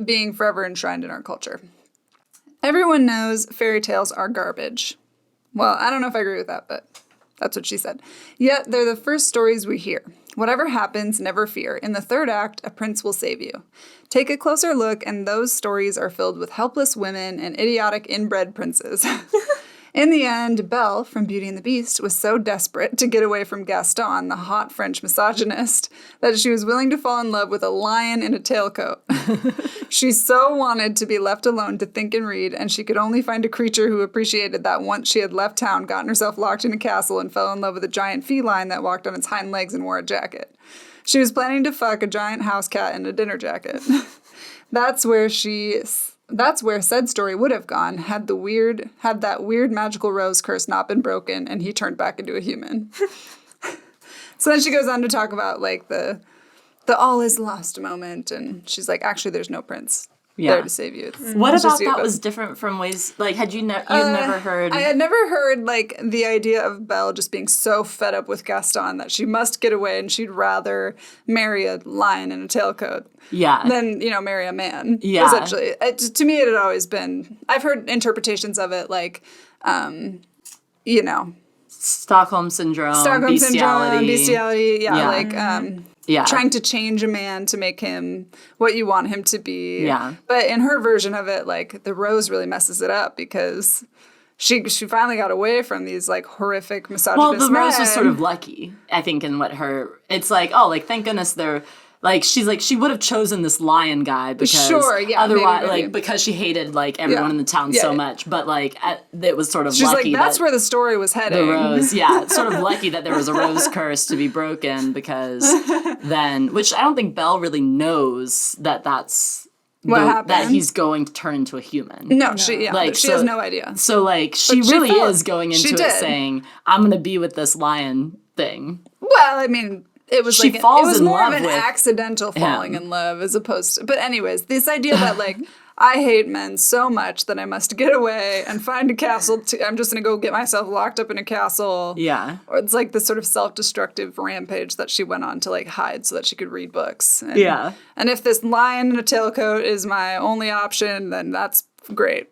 being forever enshrined in our culture. Everyone knows fairy tales are garbage. Well, I don't know if I agree with that, but that's what she said. Yet they're the first stories we hear. Whatever happens, never fear. In the third act, a prince will save you. Take a closer look, and those stories are filled with helpless women and idiotic inbred princes. In the end, Belle from Beauty and the Beast was so desperate to get away from Gaston, the hot French misogynist, that she was willing to fall in love with a lion in a tailcoat. She so wanted to be left alone to think and read, and she could only find a creature who appreciated that once she had left town, gotten herself locked in a castle, and fell in love with a giant feline that walked on its hind legs and wore a jacket. She was planning to fuck a giant house cat in a dinner jacket. That's where said story would have gone had that weird magical rose curse not been broken and he turned back into a human. So then she goes on to talk about like the all is lost moment, and she's like, actually, there's no prince there to save you. What about that was different from ways, like, had you never heard? I had never heard, like, the idea of Belle just being so fed up with Gaston that she must get away and she'd rather marry a lion in a tailcoat than, marry a man, essentially. To me, it had always been, I've heard interpretations of it, like, Stockholm syndrome, bestiality, trying to change a man to make him what you want him to be. Yeah. But in her version of it, like, the rose really messes it up because she finally got away from these, like, horrific misogynist Well, the men. rose was sort of lucky, I think, in what her... It's like, oh, like, thank goodness they're... Like, she's like, she would have chosen this lion guy because otherwise, maybe. Like, because she hated, like, everyone in the town so much. But, like, it was sort of she's lucky. She's like, that's where the story was heading. The rose, it's sort of lucky that there was a rose curse to be broken because then, which I don't think Belle really knows that that's what happened. That he's going to turn into a human. No, she has no idea. So, like, she really is going into it saying, I'm going to be with this lion thing. Well, I mean... It was more of an with accidental falling in love as opposed to... But anyways, this idea that, like, I hate men so much that I must get away and find a castle. I'm just going to go get myself locked up in a castle. Yeah. Or it's like this sort of self-destructive rampage that she went on to, like, hide so that she could read books. And, and if this lion in a tailcoat is my only option, then that's great.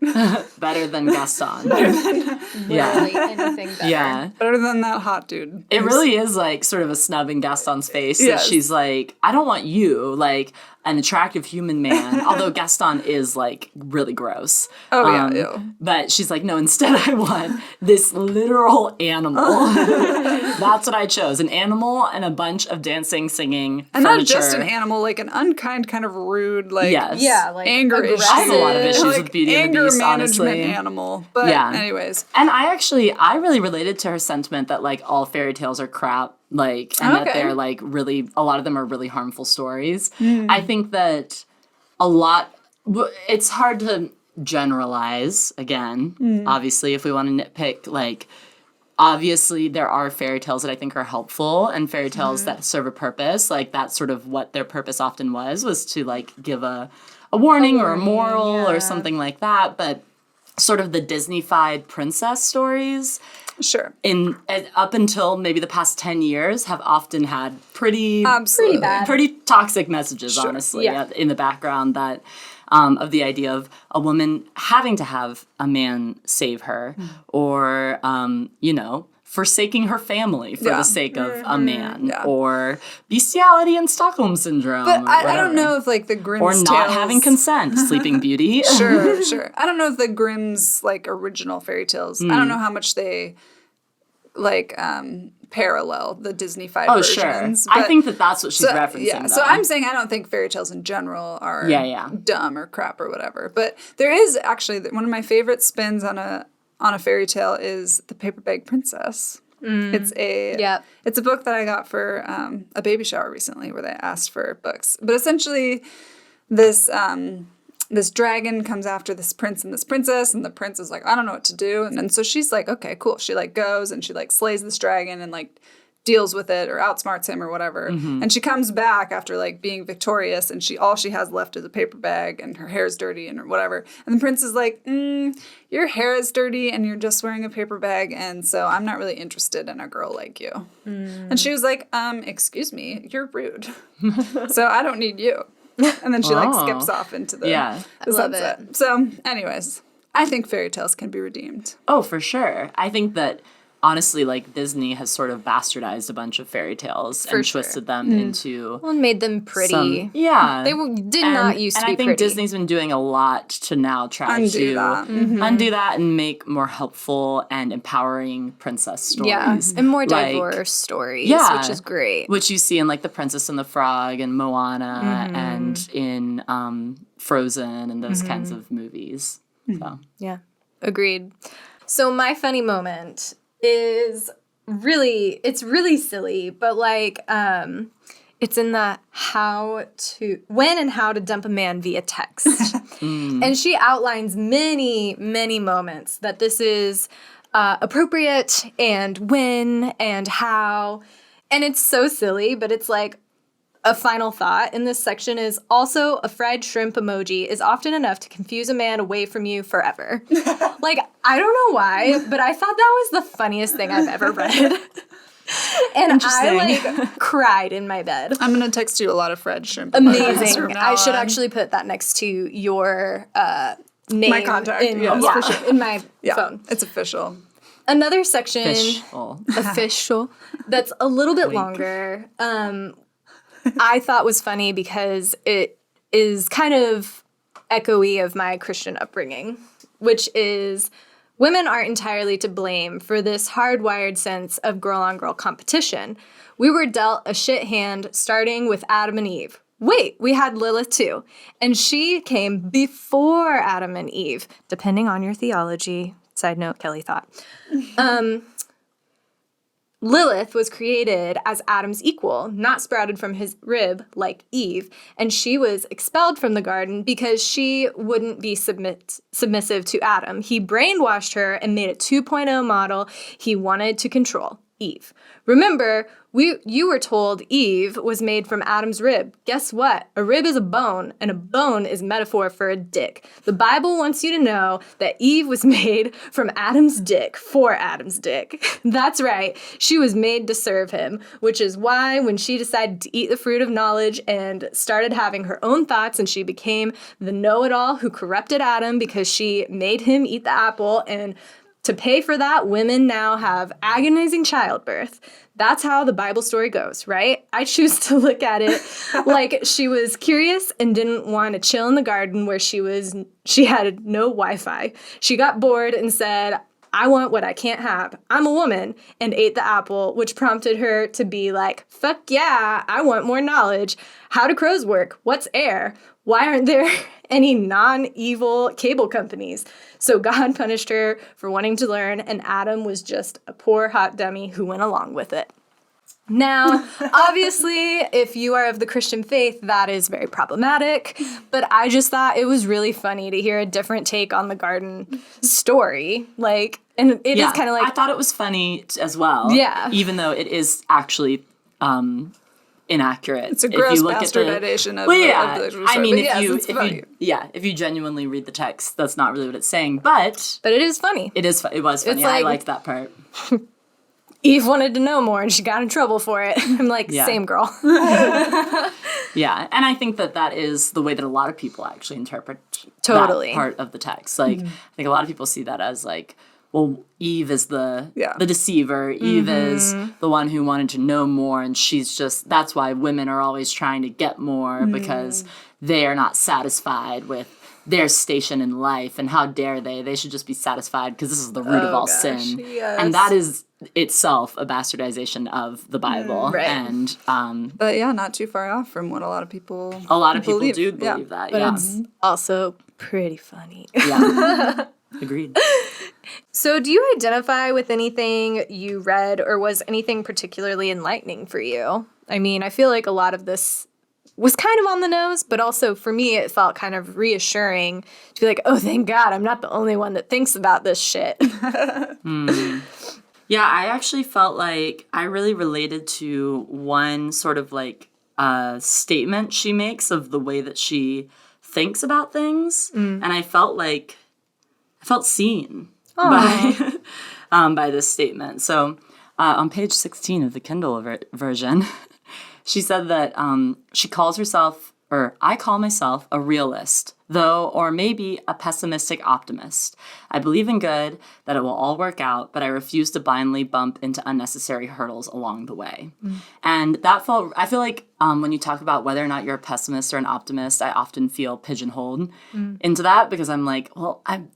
Better than Gaston. Better than literally anything better. Yeah. Better than that hot dude. It really is like sort of a snub in Gaston's face that she's like, I don't want you, like an attractive human man, although Gaston is like really gross. But she's like, no, instead I want this literal animal. That's what I chose. An animal and a bunch of dancing, singing and furniture. Not just an animal, like an unkind kind of rude, like like anger issue. I have a lot of issues with Beauty and the Beast, honestly. Anger management animal. But anyways. And I really related to her sentiment that like all fairy tales are crap. Like, and that they're, like, really, a lot of them are really harmful stories. I think that it's hard to generalize, again, obviously, if we want to nitpick, like, obviously there are fairy tales that I think are helpful and fairy tales that serve a purpose. Like, that's sort of what their purpose often was to, like, give a warning or a moral or something like that. But sort of the Disney-fied princess stories... Sure. Up until maybe the past 10 years have often had pretty toxic messages, honestly, in the background that of the idea of a woman having to have a man save her or, forsaking her family for the sake of a man or bestiality and Stockholm syndrome. But I don't know if like the Grimm's or not having consent, Sleeping Beauty. Sure. I don't know if the Grimm's like original fairy tales. I don't know how much they like parallel the Disney-fied versions. Sure. I think that's what she's referencing. Yeah. So I'm saying I don't think fairy tales in general are dumb or crap or whatever. But there is actually one of my favorite spins on a fairy tale is The Paper Bag Princess. It's a book that I got for a baby shower recently where they asked for books. But essentially this dragon comes after this prince and this princess, and the prince is like, I don't know what to do. And so she's like, okay, cool. She like goes and she like slays this dragon and like deals with it or outsmarts him or whatever. And she comes back after like being victorious, and all she has left is a paper bag and her hair's dirty and whatever. And the prince is like, your hair is dirty and you're just wearing a paper bag, and so I'm not really interested in a girl like you. And she was like, excuse me, you're rude. So I don't need you. And then she like skips off into the sunset. So anyways, I think fairy tales can be redeemed. Oh, for sure. I think that honestly, like, Disney has sort of bastardized a bunch of fairy tales and sure. twisted them into Well, and made them pretty. yeah. They did not used to be And I think pretty. Disney's been doing a lot to now try Undo to that. undo that and make more helpful and empowering princess stories. Yeah, and more Like, diverse stories, yeah. which is great. Which you see in, like, The Princess and the Frog and Moana and in Frozen and those kinds of movies. So. Yeah, agreed. So my funny moment is it's really silly, but like it's in the when and how to dump a man via text. And she outlines many, many moments that this is appropriate and when and how. And it's so silly, but it's like, a final thought in this section is also a fried shrimp emoji is often enough to confuse a man away from you forever. Like, I don't know why, but I thought that was the funniest thing I've ever read. And I, like, cried in my bed. I'm going to text you a lot of fried shrimp. Amazing. I should actually put that next to your name. My contact, yes. For sure, in my phone. It's official. Another section. Official. That's a little bit longer. I thought was funny because it is kind of echoey of my Christian upbringing, which is women aren't entirely to blame for this hardwired sense of girl-on-girl competition. We were dealt a shit hand starting with Adam and Eve. Wait, we had Lilith too. And she came before Adam and Eve, depending on your theology. Side note, Kelly thought. Lilith was created as Adam's equal, not sprouted from his rib like Eve, and she was expelled from the garden because she wouldn't be submissive to Adam. He brainwashed her and made a 2.0 model he wanted to control, Eve. Remember, you were told Eve was made from Adam's rib. Guess what? A rib is a bone, and a bone is metaphor for a dick. The Bible wants you to know that Eve was made from Adam's dick for Adam's dick. That's right. She was made to serve him, which is why when she decided to eat the fruit of knowledge and started having her own thoughts and she became the know-it-all who corrupted Adam because she made him eat the apple, and to pay for that, women now have agonizing childbirth. That's how the Bible story goes, right? I choose to look at it like she was curious and didn't want to chill in the garden where she had no Wi-Fi. She got bored and said, I want what I can't have. I'm a woman, and ate the apple, which prompted her to be like, fuck yeah, I want more knowledge. How do crows work? What's air? Why aren't there any non-evil cable companies? So God punished her for wanting to learn, and Adam was just a poor hot dummy who went along with it. Now, obviously, if you are of the Christian faith, that is very problematic, but I just thought it was really funny to hear a different take on the garden story. Like, and it is kind of like... I thought it was funny as well. Yeah. Even though it is actually inaccurate. It's a gross bastardization of the story. I mean, if you genuinely read the text, that's not really what it's saying, but it is funny. It was funny. It's like, I liked that part. Eve wanted to know more, and she got in trouble for it. I'm like, same girl. Yeah, and I think that is the way that a lot of people actually interpret that part of the text. Like, I think a lot of people see that as like, well, Eve is the deceiver. Eve is the one who wanted to know more, and that's why women are always trying to get more because they are not satisfied with their station in life, and how dare they? They should just be satisfied because this is the root of all sin. Yes. And that is itself a bastardization of the Bible. Right. And but yeah, not too far off from what a lot of people do believe that. But it's also pretty funny. Yeah. Agreed. So do you identify with anything you read, or was anything particularly enlightening for you? I mean, I feel like a lot of this was kind of on the nose, but also for me, it felt kind of reassuring to be like, oh, thank God, I'm not the only one that thinks about this shit. Yeah, I actually felt like I really related to one sort of like statement she makes of the way that she thinks about things. And I felt seen by this statement. So on page 16 of the Kindle version, she said that she calls herself I call myself a realist, though, or maybe a pessimistic optimist. I believe in good, that it will all work out, but I refuse to blindly bump into unnecessary hurdles along the way. And I feel like when you talk about whether or not you're a pessimist or an optimist, I often feel pigeonholed into that because I'm like, well, I'm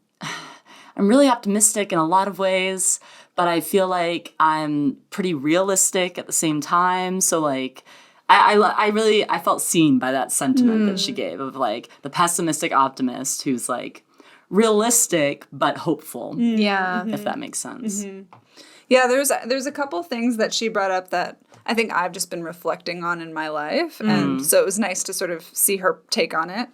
really optimistic in a lot of ways, but I feel like I'm pretty realistic at the same time. So like, I felt seen by that sentiment that she gave of like the pessimistic optimist who's like realistic but hopeful. Yeah. If that makes sense. Yeah, there's a couple things that she brought up that I think I've just been reflecting on in my life, and so it was nice to sort of see her take on it.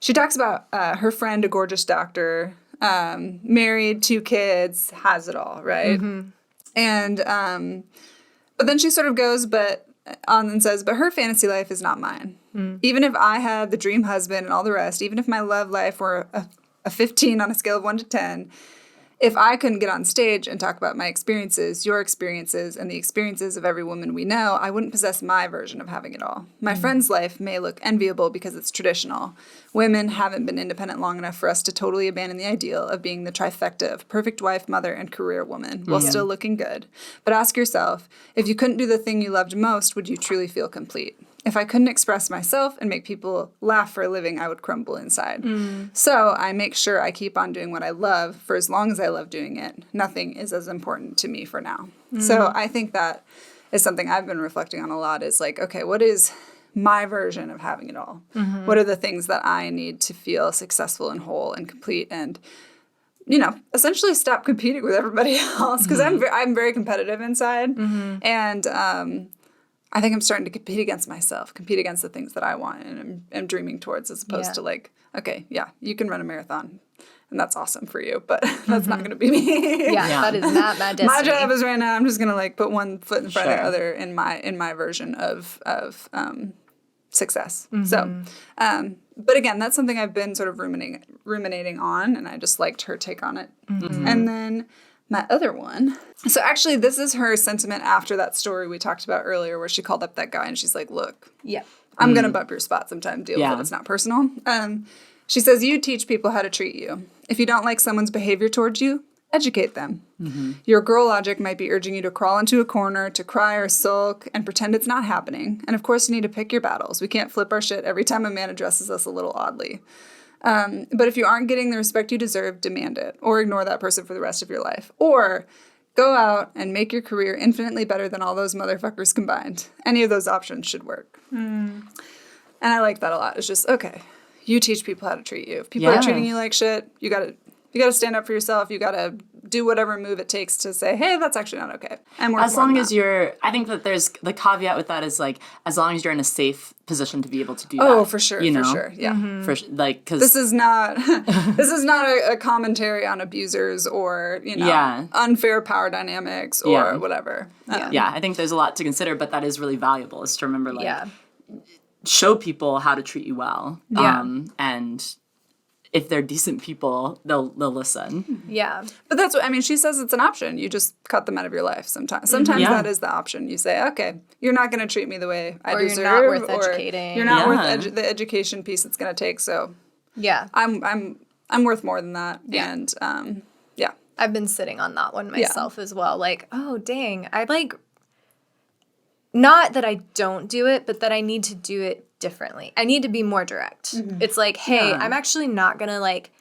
She talks about her friend, a gorgeous doctor, married, 2 kids, has it all, right? And but then she sort of goes on and says, but her fantasy life is not mine. Even if I had the dream husband and all the rest, even if my love life were a 15 on a scale of 1 to 10, if I couldn't get on stage and talk about my experiences, your experiences, and the experiences of every woman we know, I wouldn't possess my version of having it all. My friend's life may look enviable because it's traditional. Women haven't been independent long enough for us to totally abandon the ideal of being the trifecta of perfect wife, mother, and career woman while still looking good. But ask yourself, if you couldn't do the thing you loved most, would you truly feel complete? If I couldn't express myself and make people laugh for a living, I would crumble inside. So I make sure I keep on doing what I love for as long as I love doing it. Nothing is as important to me for now. So I think that is something I've been reflecting on a lot is like, okay, what is my version of having it all? What are the things that I need to feel successful and whole and complete and, you know, essentially stop competing with everybody else because I'm very competitive inside. And I think I'm starting to compete against myself, compete against the things that I want and am dreaming towards as opposed to like, okay, yeah, you can run a marathon and that's awesome for you, but that's not going to be me. That is not my destiny. My job is right now, I'm just going to like put one foot in front of the other in my version of success. So, but again, that's something I've been sort of ruminating on, and I just liked her take on it. And then my other one. So actually, this is her sentiment after that story we talked about earlier where she called up that guy and she's like, look, I'm going to bump your spot sometime. Deal with it. It's not personal. She says, you teach people how to treat you. If you don't like someone's behavior towards you, educate them. Your girl logic might be urging you to crawl into a corner, to cry or sulk, and pretend it's not happening. And of course, you need to pick your battles. We can't flip our shit every time a man addresses us a little oddly. But if you aren't getting the respect you deserve, demand it, or ignore that person for the rest of your life. Or go out and make your career infinitely better than all those motherfuckers combined. Any of those options should work. And I like that a lot. It's just, okay, you teach people how to treat you. If people are treating you like shit, you gotta stand up for yourself. You gotta do whatever move it takes to say, hey, that's actually not okay. And as long as I think that there's the caveat with that is like, as long as you're in a safe position to be able to do that. Oh, for sure. You know? For sure. Yeah. Cause this is not a commentary on abusers or, unfair power dynamics or whatever. I think there's a lot to consider, but that is really valuable is to remember show people how to treat you well. And if they're decent people, they'll listen. Yeah. But that's what, I mean, she says it's an option. You just cut them out of your life sometimes. Sometimes that is the option. You say, okay, you're not going to treat me the way I deserve. You're not worth educating. You're not worth the education piece it's going to take. So I'm worth more than that. Yeah. And I've been sitting on that one myself as well. Like, oh, dang. Not that I don't do it, but that I need to do it differently. I need to be more direct. It's like, hey, I'm actually not going to like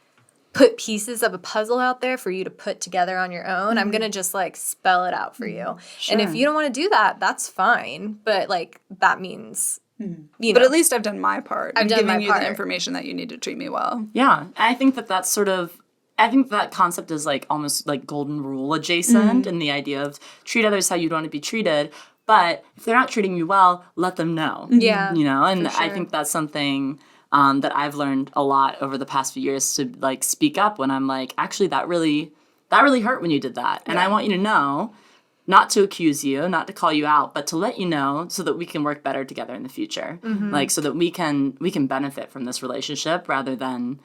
put pieces of a puzzle out there for you to put together on your own. I'm going to just like spell it out for you. Sure. And if you don't want to do that, that's fine. But like that means, But at least I've done my part. I've done giving my part. You the information that you need to treat me well. Yeah. I think that's sort of, I think that concept is like almost like golden rule adjacent in the idea of treat others how you'd want to be treated. But if they're not treating you well, let them know. Yeah. You know, and sure. I think that's something that I've learned a lot over the past few years to like speak up when I'm like, actually, that really hurt when you did that. And I want you to know, not to accuse you, not to call you out, but to let you know so that we can work better together in the future. Like so that we can benefit from this relationship rather than,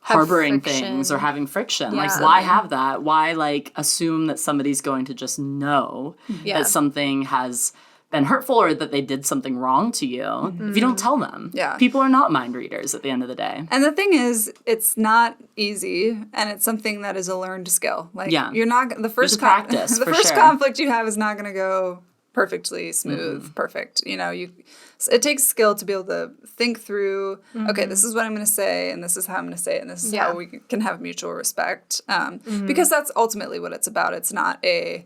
harboring things or having friction. Yeah. Like, why have that? Why, like, assume that somebody's going to just know that something has been hurtful or that they did something wrong to you if you don't tell them. Yeah. People are not mind readers at the end of the day. And the thing is, it's not easy, and it's something that is a learned skill. Like, you're not the first practice. the for first sure. conflict you have is not going to go perfectly smooth, perfect. You know, it takes skill to be able to think through. Okay, this is what I'm going to say, and this is how I'm going to say it, and this is how we can have mutual respect. Because that's ultimately what it's about. It's not a,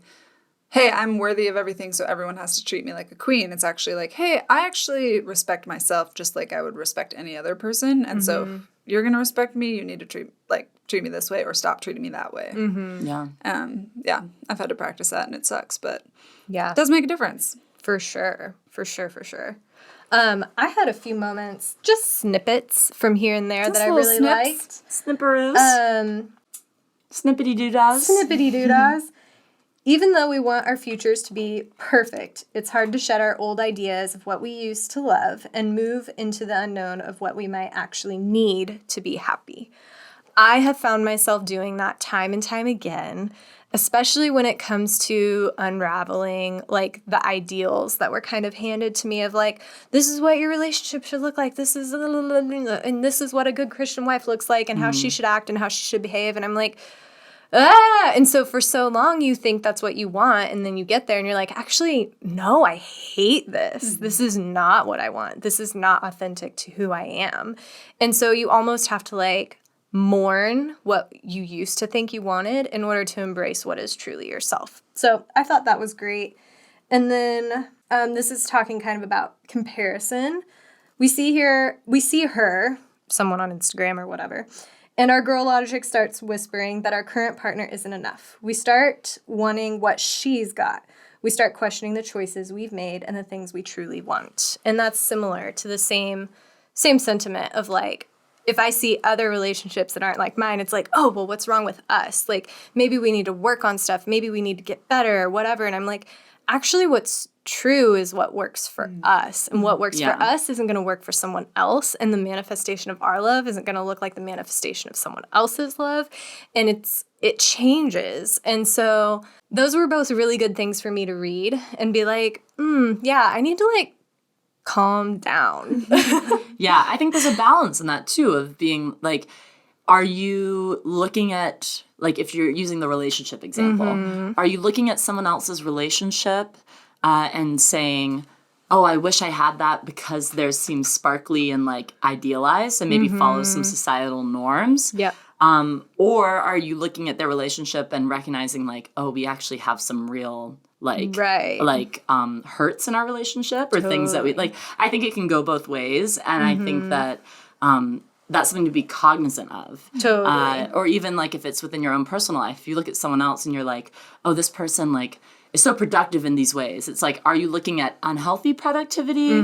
hey, I'm worthy of everything, so everyone has to treat me like a queen. It's actually like, hey, I actually respect myself just like I would respect any other person. And so if you're going to respect me, you need to treat me this way or stop treating me that way. Yeah. I've had to practice that and it sucks, but Yeah. it does make a difference. For sure. I had a few moments, just snippets from here and there that I really liked. Snipperoos. Snippety doodads. Snippety doodads. Even though we want our futures to be perfect, it's hard to shed our old ideas of what we used to love and move into the unknown of what we might actually need to be happy. I have found myself doing that time and time again, especially when it comes to unraveling, like, the ideals that were kind of handed to me of, like, this is what your relationship should look like, this is, and this is what a good Christian wife looks like, and how she should act and how she should behave, and I'm like, and so for so long you think that's what you want, and then you get there and you're like, actually, no, I hate this. This is not what I want. This is not authentic to who I am. And so you almost have to, like, mourn what you used to think you wanted in order to embrace what is truly yourself. So I thought that was great. And then this is talking kind of about comparison. We see her, someone on Instagram or whatever, and our girl logic starts whispering that our current partner isn't enough. We start wanting what she's got. We start questioning the choices we've made and the things we truly want. And that's similar to the same sentiment of, like, if I see other relationships that aren't like mine, it's like, oh, well, what's wrong with us? Like, maybe we need to work on stuff. Maybe we need to get better or whatever. And I'm like, actually, what's true is what works for us. And what works for us isn't going to work for someone else. And the manifestation of our love isn't going to look like the manifestation of someone else's love. And it changes. And so those were both really good things for me to read and be like, yeah, I need to, like, calm down. Yeah, I think there's a balance in that too of being like, are you looking at, like, if you're using the relationship example, are you looking at someone else's relationship and saying, oh, I wish I had that because theirs seems sparkly and, like, idealized and maybe follows some societal norms? Yeah. Or are you looking at their relationship and recognizing, like, oh, we actually have some real, like, hurts in our relationship or things that we, like, I think it can go both ways. And I think that that's something to be cognizant of. Totally. Or even, like, if it's within your own personal life, if you look at someone else and you're like, oh, this person, like, is so productive in these ways. It's like, are you looking at unhealthy productivity?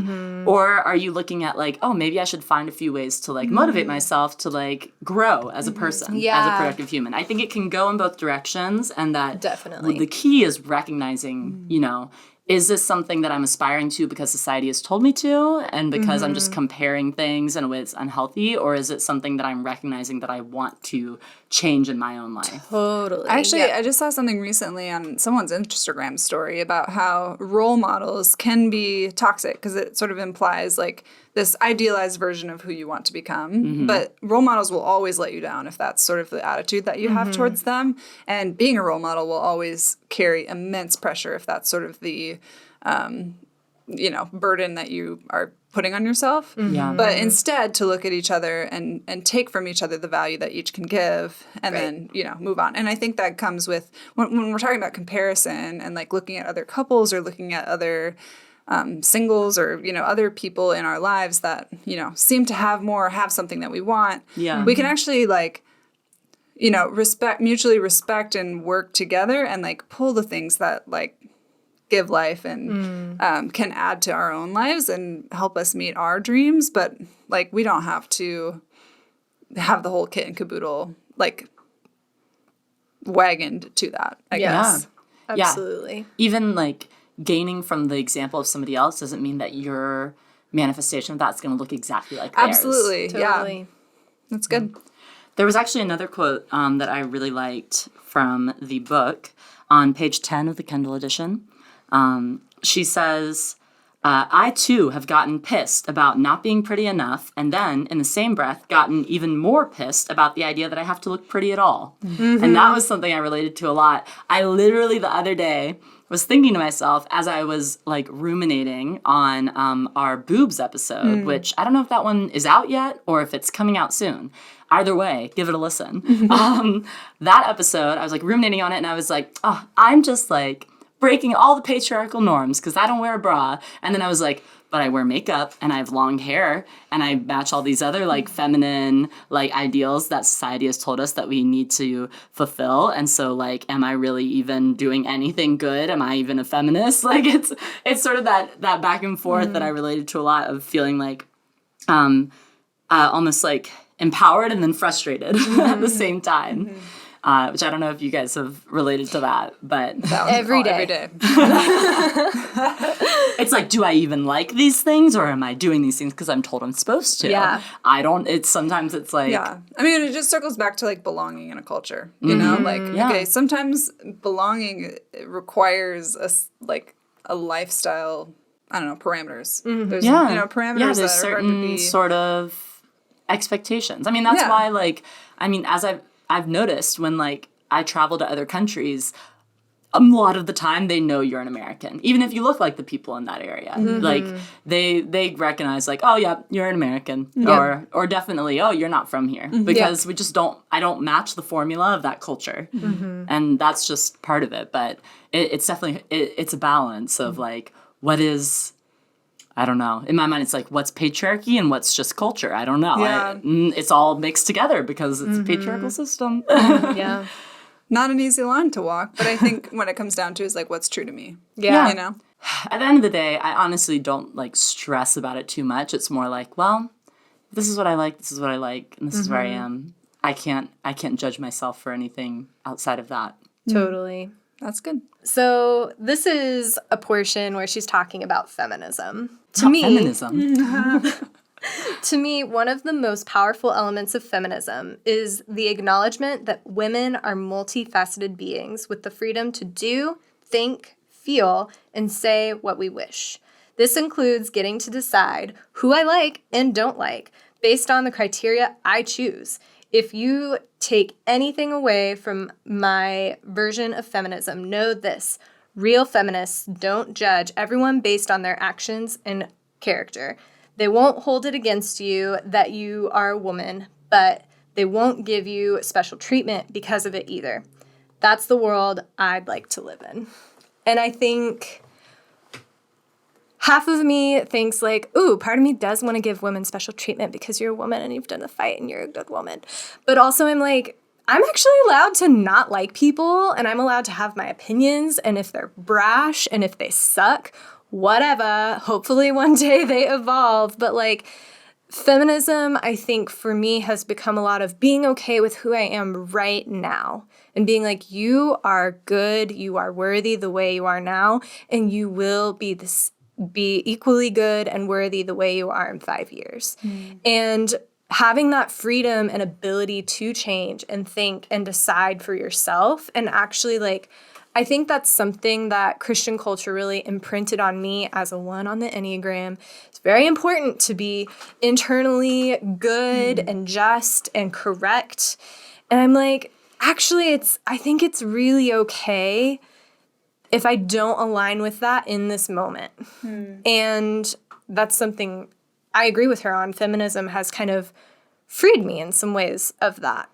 Or are you looking at, like, oh, maybe I should find a few ways to, like, motivate myself to, like, grow as a person, as a productive human? I think it can go in both directions, and that definitely the key is recognizing, you know, is this something that I'm aspiring to because society has told me to and because I'm just comparing things in a way that's unhealthy? Or is it something that I'm recognizing that I want to change in my own life? Totally. Actually, I just saw something recently on someone's Instagram story about how role models can be toxic because it sort of implies, like, this idealized version of who you want to become. But role models will always let you down if that's sort of the attitude that you have towards them. And being a role model will always carry immense pressure if that's sort of the, burden that you are putting on yourself. Yeah. But instead to look at each other and take from each other the value that each can give and then, move on. And I think that comes with, when we're talking about comparison and, like, looking at other couples or looking at other singles or, other people in our lives that, seem to have more or have something that we want. Yeah. We can actually, like, mutually respect and work together and, like, pull the things that, like, give life and can add to our own lives and help us meet our dreams. But, like, we don't have to have the whole kit and caboodle, like, wagoned to that, I guess. Absolutely. Even, like, gaining from the example of somebody else doesn't mean that your manifestation of that's going to look exactly like theirs. Absolutely. Totally. Yeah. That's good. There was actually another quote that I really liked from the book on page 10 of the Kindle edition. And she says, I too have gotten pissed about not being pretty enough, and then, in the same breath, gotten even more pissed about the idea that I have to look pretty at all. Mm-hmm. And that was something I related to a lot. I literally, the other day, was thinking to myself as I was, like, ruminating on our boobs episode, which I don't know if that one is out yet or if it's coming out soon. Either way, give it a listen. That episode, I was, like, ruminating on it, and I was like, oh, I'm just, like, breaking all the patriarchal norms because I don't wear a bra. And then I was like, but I wear makeup and I have long hair and I match all these other like feminine like ideals that society has told us that we need to fulfill. And so like, am I really even doing anything good? Am I even a feminist? Like it's sort of that back and forth that I related to a lot of feeling like almost like empowered and then frustrated at the same time. Which I don't know if you guys have related to that, but every day. It's like, do I even like these things or am I doing these things because I'm told I'm supposed to? Yeah. I don't, sometimes it's like. Yeah. I mean, it just circles back to like belonging in a culture, you know, like, okay, sometimes belonging requires a lifestyle, I don't know, parameters. There's, you know, parameters there's that are hard to certain be. sort of expectations. I mean, that's why like, as I've noticed when, like, I travel to other countries, a lot of the time they know you're an American. Even if you look like the people in that area. Like, they recognize, like, oh, yeah, you're an American. Or definitely, oh, you're not from here. Because we just I don't match the formula of that culture. And that's just part of it. But it's definitely, it's a balance of, like, what is... I don't know. In my mind, it's like, what's patriarchy and what's just culture? I don't know. Yeah. It's all mixed together because it's a patriarchal system. Yeah. Not an easy line to walk, but I think when it comes down to is like, what's true to me? Yeah. You know? At the end of the day, I honestly don't, like, stress about it too much. It's more like, well, this is what I like, this is what I like, and this is where I am. I can't judge myself for anything outside of that. Totally. That's good. So this is a portion where she's talking about feminism. Feminism. To me, one of the most powerful elements of feminism is the acknowledgement that women are multifaceted beings with the freedom to do, think, feel, and say what we wish. This includes getting to decide who I like and don't like based on the criteria I choose. If you take anything away from my version of feminism, know this. Real feminists don't judge everyone based on their actions and character. They won't hold it against you that you are a woman, but they won't give you special treatment because of it either. That's the world I'd like to live in. And I think half of me thinks like, ooh, part of me does want to give women special treatment because you're a woman and you've done the fight and you're a good woman. But also I'm like, I'm actually allowed to not like people and I'm allowed to have my opinions. And if they're brash and if they suck, whatever, hopefully one day they evolve. But like feminism, I think for me has become a lot of being okay with who I am right now and being like, you are good, you are worthy the way you are now, and you will be equally good and worthy the way you are in 5 years. And having that freedom and ability to change and think and decide for yourself and actually like, I think that's something that Christian culture really imprinted on me as a 1 on the Enneagram. It's very important to be internally good and just and correct. And I'm like, actually, I think it's really okay if I don't align with that in this moment. And that's something I agree with her on. Feminism has kind of freed me in some ways of that.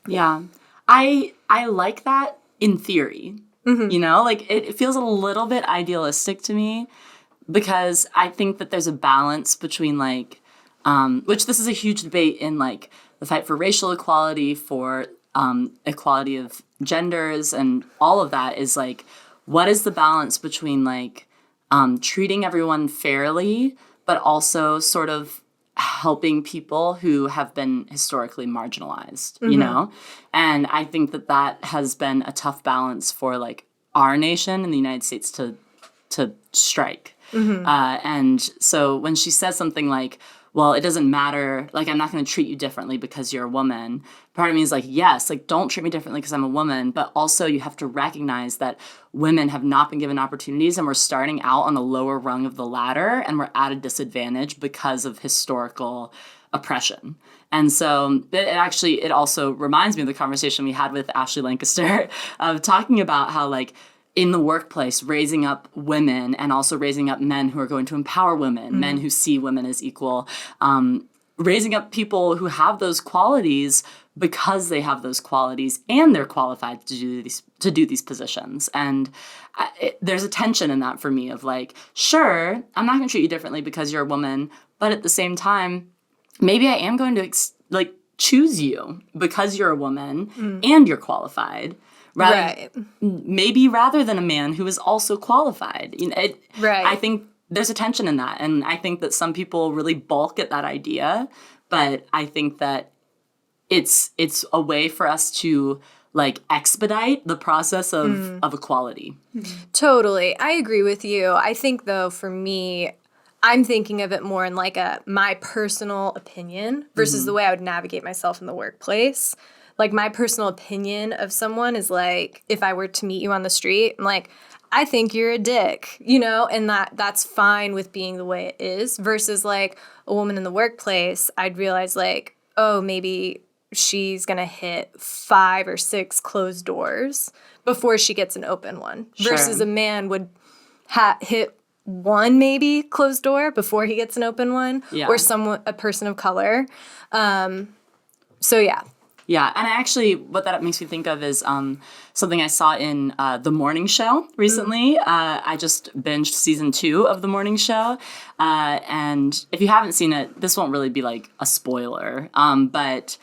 Yeah. I like that in theory. You know, like it feels a little bit idealistic to me because I think that there's a balance between like, which this is a huge debate in like the fight for racial equality, for equality of genders, and all of that is like, what is the balance between like treating everyone fairly, but also sort of helping people who have been historically marginalized, you know? And I think that that has been a tough balance for like our nation in the United States to strike. And so when she says something like, well, it doesn't matter, like, I'm not going to treat you differently because you're a woman. Part of me is like, yes, like, don't treat me differently because I'm a woman, but also you have to recognize that women have not been given opportunities and we're starting out on a lower rung of the ladder and we're at a disadvantage because of historical oppression. And so it also reminds me of the conversation we had with Ashley Lancaster of talking about how, like, in the workplace, raising up women and also raising up men who are going to empower women, men who see women as equal, raising up people who have those qualities because they have those qualities and they're qualified to do these positions. And there's a tension in that for me of like, sure, I'm not going to treat you differently because you're a woman, but at the same time, maybe I am going to choose you because you're a woman and you're qualified. Maybe rather than a man who is also qualified. I think there's a tension in that. And I think that some people really balk at that idea. But I think that it's a way for us to like expedite the process of equality. Totally. I agree with you. I think, though, for me, I'm thinking of it more in like my personal opinion versus the way I would navigate myself in the workplace. Like, my personal opinion of someone is, like, if I were to meet you on the street, I'm like, I think you're a dick, and that's fine with being the way it is, versus, like, a woman in the workplace, I'd realize, like, oh, maybe she's going to hit 5 or 6 closed doors before she gets an open one, versus a man would hit one maybe closed door before he gets an open one, or a person of color. So, yeah. Yeah, and actually, what that makes me think of is something I saw in The Morning Show recently. I just binged season 2 of The Morning Show, and if you haven't seen it, this won't really be like a spoiler, but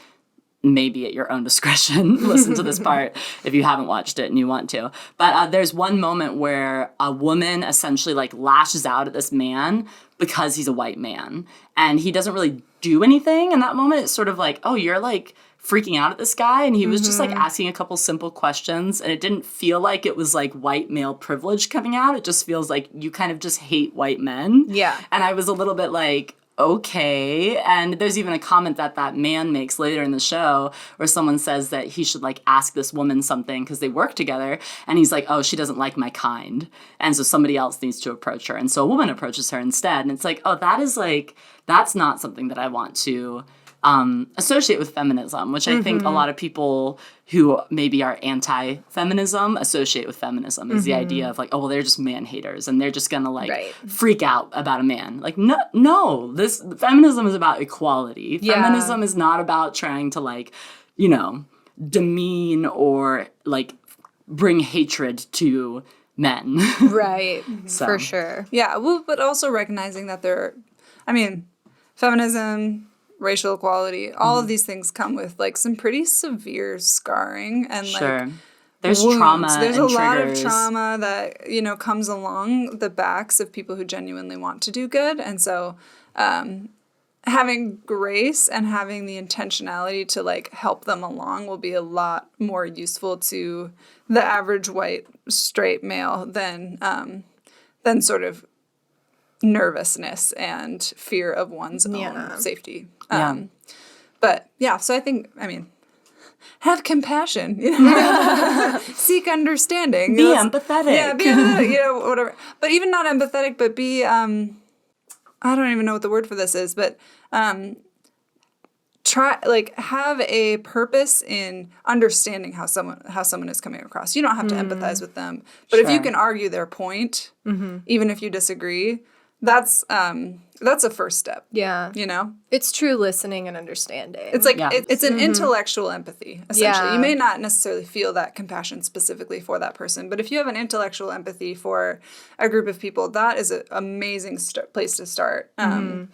maybe at your own discretion, listen to this part if you haven't watched it and you want to. But there's one moment where a woman essentially like lashes out at this man because he's a white man, and he doesn't really do anything in that moment. It's sort of like, oh, you're like freaking out at this guy, and he was just like asking a couple simple questions, and it didn't feel like it was like white male privilege coming out. It just feels like you kind of just hate white men. Yeah. And I was a little bit like, okay. And there's even a comment that man makes later in the show where someone says that he should like ask this woman something because they work together, and he's like, oh, she doesn't like my kind, and so somebody else needs to approach her, and so a woman approaches her instead. And it's like, oh, that's not something that I want to associate with feminism, which I think a lot of people who maybe are anti-feminism associate with feminism, is the idea of like, oh, well, they're just man haters and they're just gonna like freak out about a man. Like, no, this feminism is about equality. Feminism is not about trying to like, demean or like bring hatred to men. Right. For sure. Yeah, well, but also recognizing that feminism, racial equality, all of these things come with like some pretty severe scarring and like there's wounds. trauma. There's and a lot of triggers. trauma that comes along the backs of people who genuinely want to do good, and so having grace and having the intentionality to like help them along will be a lot more useful to the average white straight male than sort of nervousness and fear of one's own safety. But yeah, so I think, have compassion, seek understanding. Be empathetic. Yeah, be empathetic, whatever. But even not empathetic, but be, I don't even know what the word for this is, but have a purpose in understanding how someone is coming across. You don't have to empathize with them, but if you can argue their point, even if you disagree, that's a first step. Yeah. It's true listening and understanding. It's like, it's an intellectual empathy, essentially. Yeah. You may not necessarily feel that compassion specifically for that person, but if you have an intellectual empathy for a group of people, that is an amazing place to start when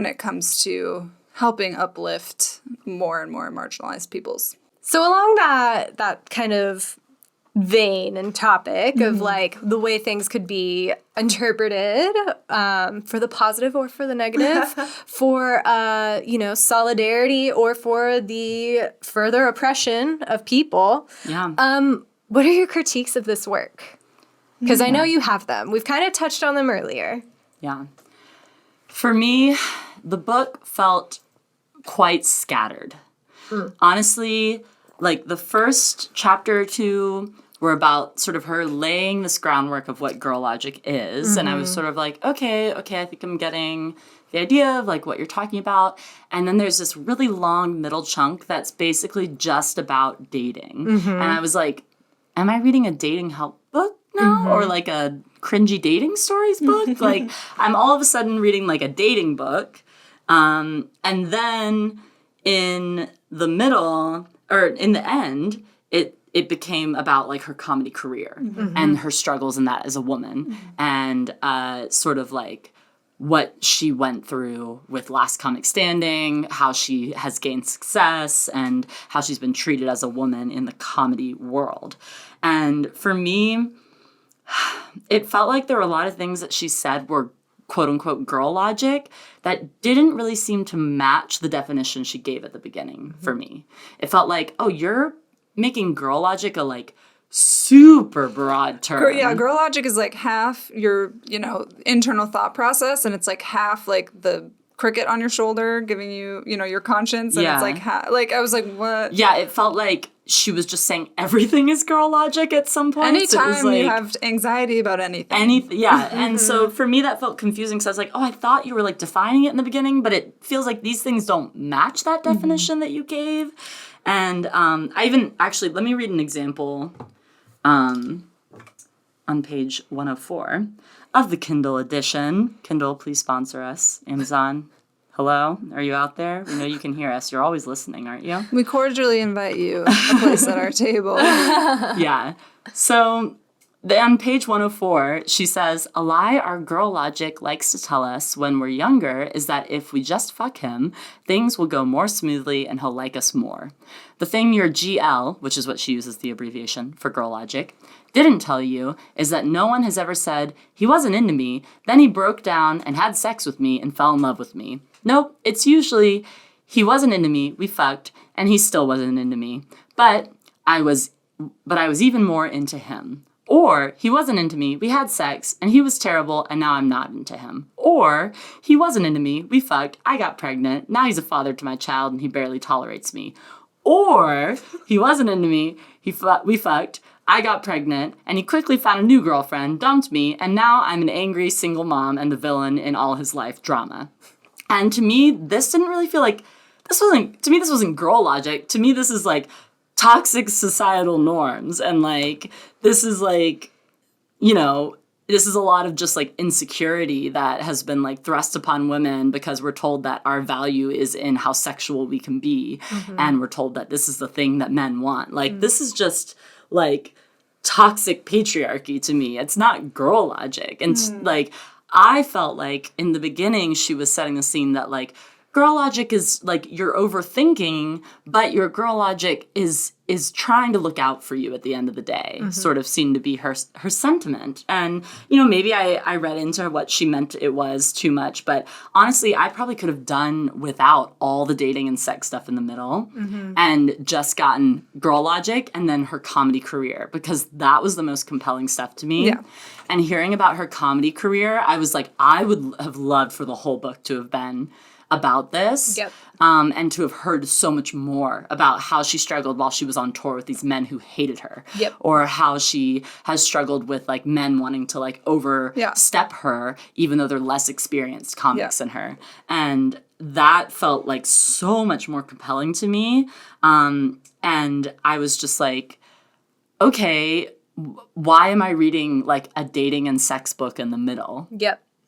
it comes to helping uplift more and more marginalized peoples. So along that kind of vein and topic of like the way things could be interpreted for the positive or for the negative, for solidarity or for the further oppression of people. What are your critiques of this work? Because I know you have them. We've kind of touched on them earlier. Yeah. For me, the book felt quite scattered. Honestly, like the first chapter or two were about sort of her laying this groundwork of what girl logic is. And I was sort of like, okay, I think I'm getting the idea of like what you're talking about. And then there's this really long middle chunk that's basically just about dating. And I was like, am I reading a dating help book now? Or like a cringy dating stories book? Like I'm all of a sudden reading like a dating book. And then in the middle, or in the end, it became about like her comedy career and her struggles in that as a woman and sort of like what she went through with Last Comic Standing, how she has gained success, and how she's been treated as a woman in the comedy world. And for me, it felt like there were a lot of things that she said were quote unquote girl logic that didn't really seem to match the definition she gave at the beginning for me. It felt like, oh, you're making girl logic a like super broad term. Girl logic is like half your, internal thought process, and it's like half like the cricket on your shoulder giving you, your conscience, and it's like I was like, what? Yeah, it felt like she was just saying everything is girl logic at some point. Anytime it was like, you have anxiety about anything. And so for me that felt confusing. So I was like, oh, I thought you were like defining it in the beginning, but it feels like these things don't match that definition that you gave. And I even, actually, let me read an example on page 104 of the Kindle edition. Kindle, please sponsor us. Amazon, hello? Are you out there? We know you can hear us. You're always listening, aren't you? We cordially invite you a place at our table. Yeah. So on page 104, she says, a lie our girl logic likes to tell us when we're younger is that if we just fuck him, things will go more smoothly and he'll like us more. The thing your GL, which is what she uses the abbreviation for girl logic, didn't tell you is that no one has ever said, he wasn't into me, then he broke down and had sex with me and fell in love with me. Nope, it's usually, he wasn't into me, we fucked, and he still wasn't into me. But I was even more into him. Or, he wasn't into me, we had sex, and he was terrible, and now I'm not into him. Or, he wasn't into me, we fucked, I got pregnant, now he's a father to my child, and he barely tolerates me. Or, he wasn't into me, we fucked, I got pregnant, and he quickly found a new girlfriend, dumped me, and now I'm an angry single mom and the villain in all his life drama. And to me, this didn't really feel like, this wasn't girl logic. To me, this is like toxic societal norms. And like, this is like, this is a lot of just like insecurity that has been like thrust upon women because we're told that our value is in how sexual we can be. And we're told that this is the thing that men want. Like, this is just like toxic patriarchy to me. It's not girl logic. And like, I felt like in the beginning, she was setting the scene that like, girl logic is like you're overthinking, but your girl logic is trying to look out for you at the end of the day, sort of seemed to be her sentiment. And, maybe I read into what she meant it was too much, but honestly, I probably could have done without all the dating and sex stuff in the middle and just gotten girl logic and then her comedy career, because that was the most compelling stuff to me. Yeah. And hearing about her comedy career, I was like, I would have loved for the whole book to have been about this, and to have heard so much more about how she struggled while she was on tour with these men who hated her, or how she has struggled with like men wanting to like overstep her, even though they're less experienced comics than her. And that felt like so much more compelling to me. And I was just like, okay, why am I reading like a dating and sex book in the middle?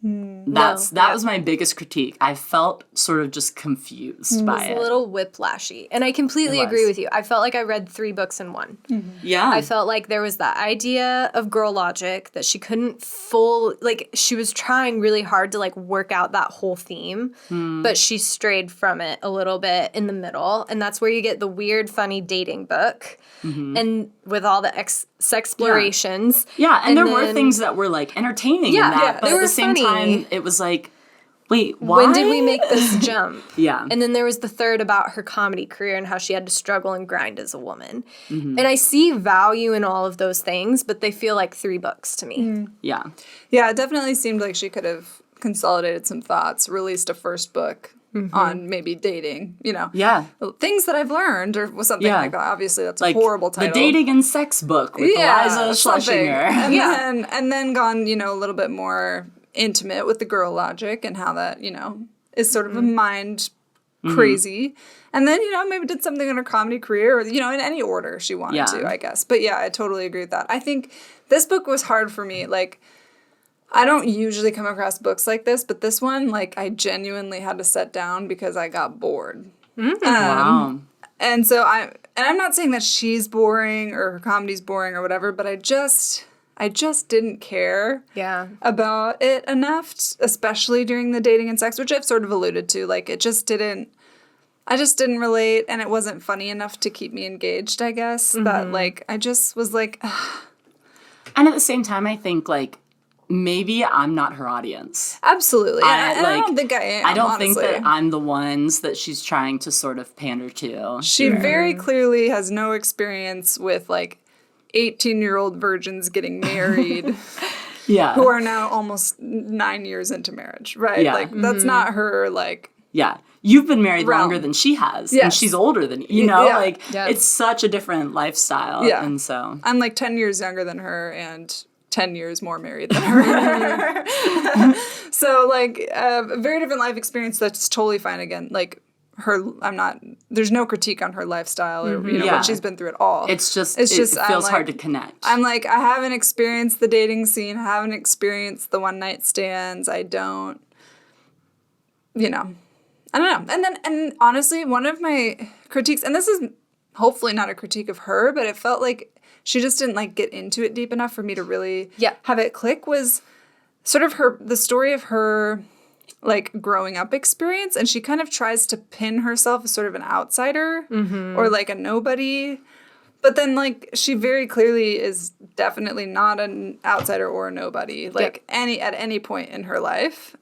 That was my biggest critique. I felt sort of just confused by it. It was a little whiplashy. And I completely agree with you. I felt like I read 3 books in one. Yeah. I felt like there was that idea of girl logic that she couldn't she was trying really hard to like work out that whole theme, but she strayed from it a little bit in the middle. And that's where you get the weird, funny dating book. And with all the sexplorations. Yeah, and there were things that were like entertaining in that, but at the same time, it was like, wait, why? When did we make this jump? And then there was the third about her comedy career and how she had to struggle and grind as a woman. And I see value in all of those things, but they feel like 3 books to me. Yeah, it definitely seemed like she could have consolidated some thoughts, released a first book on maybe dating, you know. Yeah. Things that I've learned or something like that. Obviously, that's a horrible title. The Dating and Sex book with Iliza Shlesinger. And then gone, you know, a little bit more intimate with the girl logic and how that, you know, is sort of a mind crazy. And then, you know, maybe did something in her comedy career or, you know, in any order she wanted to, I guess. But yeah, I totally agree with that. I think this book was hard for me. Like, I don't usually come across books like this, but this one, like, I genuinely had to set down because I got bored. Wow. And so I'm not saying that she's boring or her comedy's boring or whatever, but I just didn't care about it enough, especially during the dating and sex, which I've sort of alluded to. Like, I just didn't relate, and it wasn't funny enough to keep me engaged, I guess. That, like, I just was like, ugh. And at the same time, I think, like, maybe I'm not her audience. Absolutely. I don't think I am, I don't honestly. think that I'm the ones that she's trying to sort of pander to. She very clearly has no experience with, like, 18-year-old virgins getting married who are now almost 9 years into marriage, right? Yeah. Like, that's not her, like... Yeah. You've been married longer than she has. Yes. And she's older than you know? Like, it's such a different lifestyle. Yeah. And so... I'm, like, 10 years younger than her and 10 years more married than her. So, like, a very different life experience that's totally fine again. Like, there's no critique on her lifestyle or, you know, what she's been through at all. It feels hard to connect. I'm like, I haven't experienced the dating scene. I haven't experienced the one-night stands. I don't, you know, I don't know. And honestly, one of my critiques, and this is hopefully not a critique of her, but it felt like she just didn't, like, get into it deep enough for me to really have it click, was sort of the story of her, like, growing up experience, and she kind of tries to pin herself as sort of an outsider or, like, a nobody. But then, like, she very clearly is definitely not an outsider or a nobody, like, at any point in her life.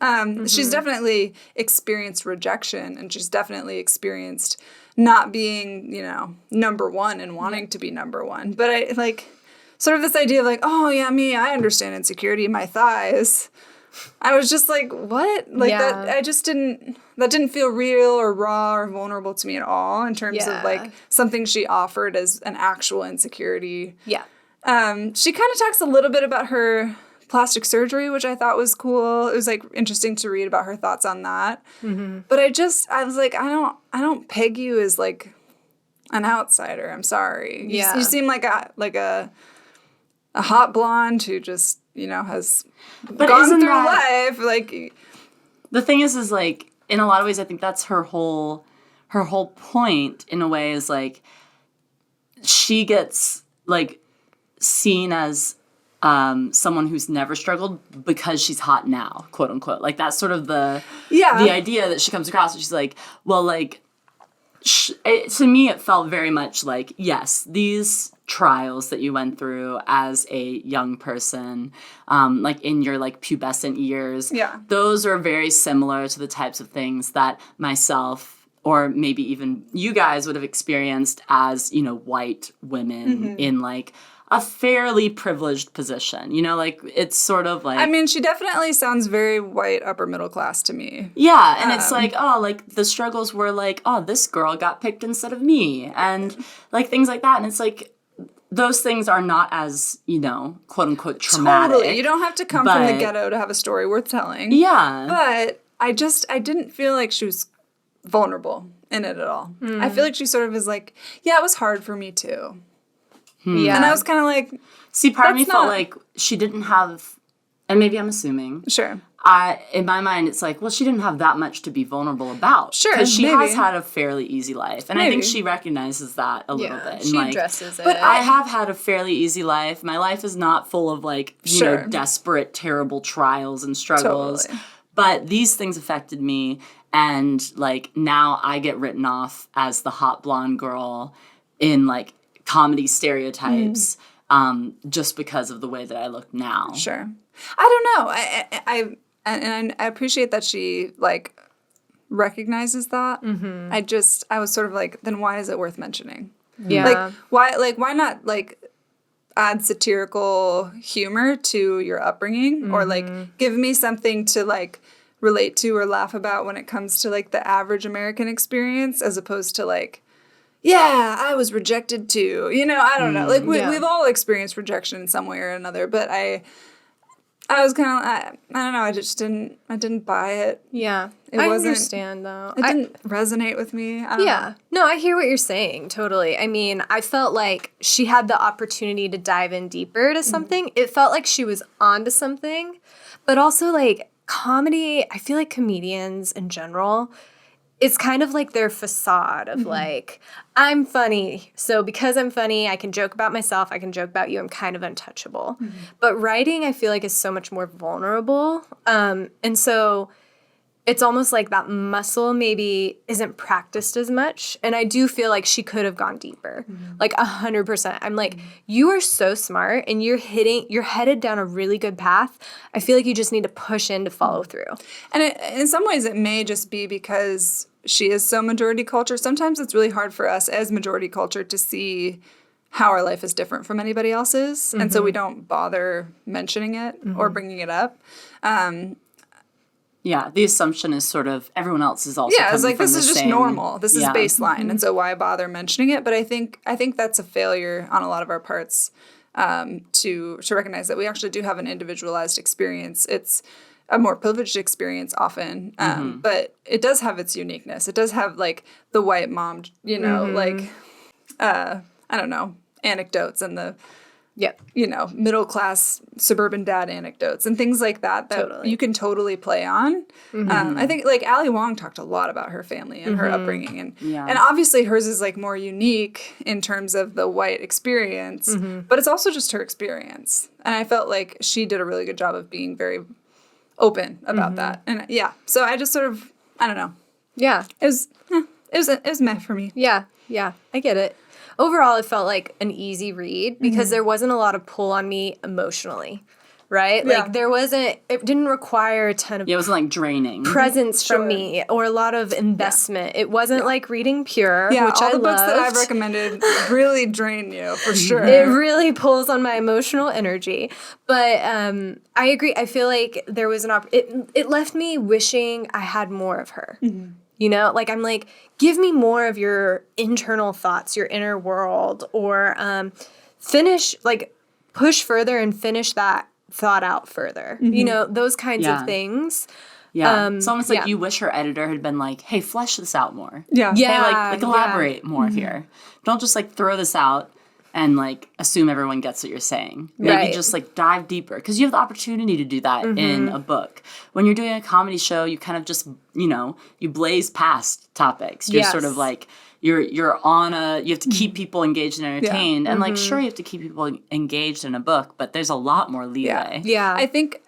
She's definitely experienced rejection, and she's definitely experienced not being, you know, number one and wanting to be number one. But I, like, sort of this idea of, like, oh, yeah, I understand insecurity in my thighs. I was just like, what? Like, that didn't feel real or raw or vulnerable to me at all in terms of, like, something she offered as an actual insecurity. Yeah. She kind of talks a little bit about her plastic surgery, which I thought was cool. It was, like, interesting to read about her thoughts on that. But I was like, I don't peg you as, like, an outsider. I'm sorry. You seem like a hot blonde who just, you know, has gone through life. Like, the thing is like, in a lot of ways, I think that's her whole point in a way is, like, she gets, like, seen as someone who's never struggled because she's hot now, quote unquote. Like, that's sort of the idea that she comes across. She's like, well, like, to me, it felt very much like, yes, these trials that you went through as a young person, like in your, like, pubescent years, those are very similar to the types of things that myself or maybe even you guys would have experienced as, you know, white women in, like, a fairly privileged position. You know, like, it's sort of like... I mean, she definitely sounds very white upper middle class to me. Yeah, and it's like, oh, like, the struggles were like, oh, this girl got picked instead of me, and, like, things like that. And it's like, those things are not as, you know, quote unquote traumatic. Totally. You don't have to come from the ghetto to have a story worth telling. Yeah. But I didn't feel like she was vulnerable in it at all. I feel like she sort of is like, yeah, it was hard for me too. Yeah. And I was kind of like... See, part of me felt like she didn't have... And maybe I'm assuming. Sure. In my mind, it's like, well, she didn't have that much to be vulnerable about. Sure, because she has had a fairly easy life. And I think she recognizes that a little bit. And, she like, addresses it. But I have had a fairly easy life. My life is not full of, like, you know, desperate, terrible trials and struggles. Totally. But these things affected me. And, like, now I get written off as the hot blonde girl in, like, comedy stereotypes just because of the way that I look now. Sure. I don't know. I appreciate that she, like, recognizes that. I was sort of like, then why is it worth mentioning? Yeah. Like, why not, like, add satirical humor to your upbringing or like give me something to like relate to or laugh about when it comes to like the average American experience as opposed to like, yeah, I was rejected too. You know, I don't know. Like we've all experienced rejection in some way or another, but I was kind of, I don't know, I didn't buy it. Yeah. It I wasn't, understand, though. It didn't resonate with me. I don't know. No, I hear what you're saying, totally. I mean, I felt like she had the opportunity to dive in deeper to something. It felt like she was onto something, but also, like, comedy, I feel like comedians in general, it's kind of like their facade of like, I'm funny. So because I'm funny, I can joke about myself. I can joke about you. I'm kind of untouchable. But writing, I feel like, is so much more vulnerable. And so it's almost like that muscle maybe isn't practiced as much. And I do feel like she could have gone deeper, like 100%. I'm like, you are so smart and you're headed down a really good path. I feel like you just need to push in to follow through. And in some ways it may just be because she is so majority culture. Sometimes it's really hard for us as majority culture to see how our life is different from anybody else's. And so we don't bother mentioning it or bringing it up. Yeah, the assumption is sort of everyone else is also it's like from this the is just same, normal. This is baseline, and so why bother mentioning it? But I think that's a failure on a lot of our parts to recognize that we actually do have an individualized experience. It's a more privileged experience often, but it does have its uniqueness. It does have like the white mom, you know, like I don't know, anecdotes and the you know, middle class suburban dad anecdotes and things like that you can totally play on. I think like Ali Wong talked a lot about her family and her upbringing, and obviously hers is like more unique in terms of the white experience, but it's also just her experience. And I felt like she did a really good job of being very open about that. And so I just sort of, I don't know. Yeah, it was meh for me. Yeah, I get it. Overall, it felt like an easy read because there wasn't a lot of pull on me emotionally, right? Like, it didn't require a ton of it wasn't like draining presence from me or a lot of investment. It wasn't like reading Pure, which all I the books that loved. I've recommended really drain you, for sure. It really pulls on my emotional energy. But I agree. I feel like there was it left me wishing I had more of her. You know, like, I'm like, give me more of your internal thoughts, your inner world, or push further and finish that thought out further. You know, those kinds of things. Yeah. It's almost like you wish her editor had been like, hey, flesh this out more. Yeah. Hey, like elaborate more here. Don't just like throw this out and like assume everyone gets what you're saying. Maybe just like dive deeper, because you have the opportunity to do that in a book. When you're doing a comedy show, you kind of just, you know, you blaze past topics. You're sort of like you're on you have to keep people engaged and entertained, and like sure you have to keep people engaged in a book, but there's a lot more leeway. I think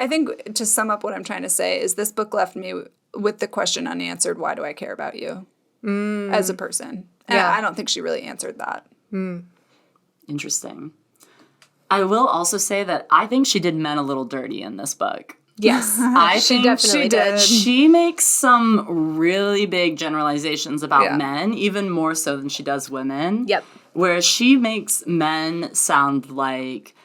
to sum up what I'm trying to say is this book left me with the question unanswered: why do I care about you as a person? And I don't think she really answered that. Interesting. I will also say that I think she did men a little dirty in this book. Yes, I she think definitely did. She makes some really big generalizations about men, even more so than she does women. Yep. Where she makes men sound like,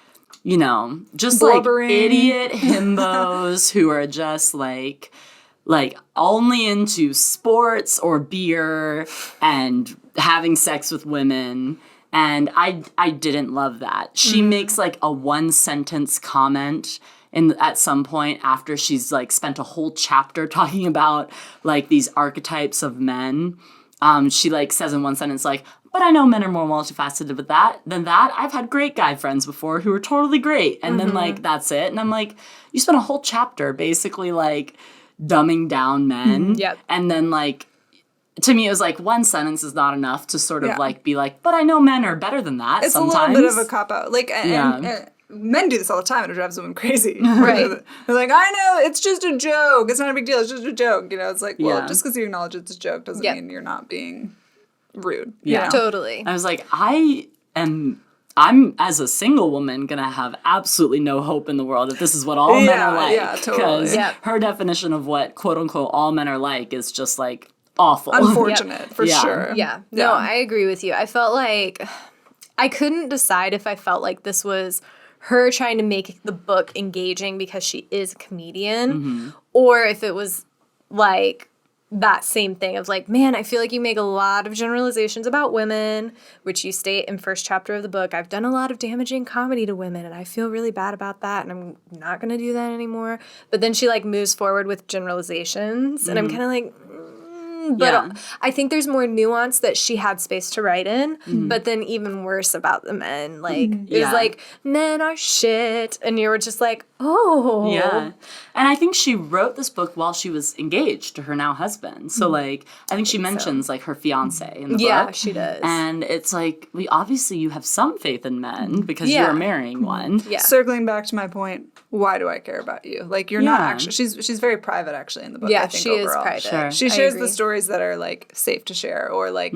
you know, just blubbering, like idiot himbos who are just like only into sports or beer and having sex with women. And I didn't love that. She makes like a one sentence comment at some point after she's like spent a whole chapter talking about like these archetypes of men. She like says in one sentence like, but I know men are more multifaceted than that. I've had great guy friends before who are totally great. And then like that's it. And I'm like, you spent a whole chapter basically like dumbing down men. And then like, to me, it was like one sentence is not enough to sort of like be like, but I know men are better than that sometimes. It's a little bit of a cop-out. Like, and men do this all the time and it drives women crazy. Right. They're like, I know, it's just a joke. It's not a big deal. It's just a joke. You know, it's like, well, just because you acknowledge it's a joke doesn't mean you're not being rude. Yeah, totally. I was like, I'm as a single woman gonna have absolutely no hope in the world if this is what all men are like. Yeah, totally. Because her definition of what quote unquote all men are like is just like awful. Unfortunate, for sure. Yeah. No, I agree with you. I felt like I couldn't decide if I felt like this was her trying to make the book engaging because she is a comedian, or if it was like that same thing of like, man, I feel like you make a lot of generalizations about women, which you state in first chapter of the book. I've done a lot of damaging comedy to women, and I feel really bad about that, and I'm not going to do that anymore. But then she like moves forward with generalizations, and I'm kind of like, but I think there's more nuance that she had space to write in, but then even worse about the men. Like, it was like, men are shit. And you were just like, oh. Yeah. And I think she wrote this book while she was engaged to her now husband. So, like, I think she mentions, like, her fiancé in the book. Yeah, she does. And it's like, obviously you have some faith in men because you're marrying one. Yeah. Circling back to my point, why do I care about you? Like, you're not actually, she's very private, actually, in the book, Yeah, I think, she overall. is private. Sure. She I shares agree. the stories that are, like, safe to share or, like,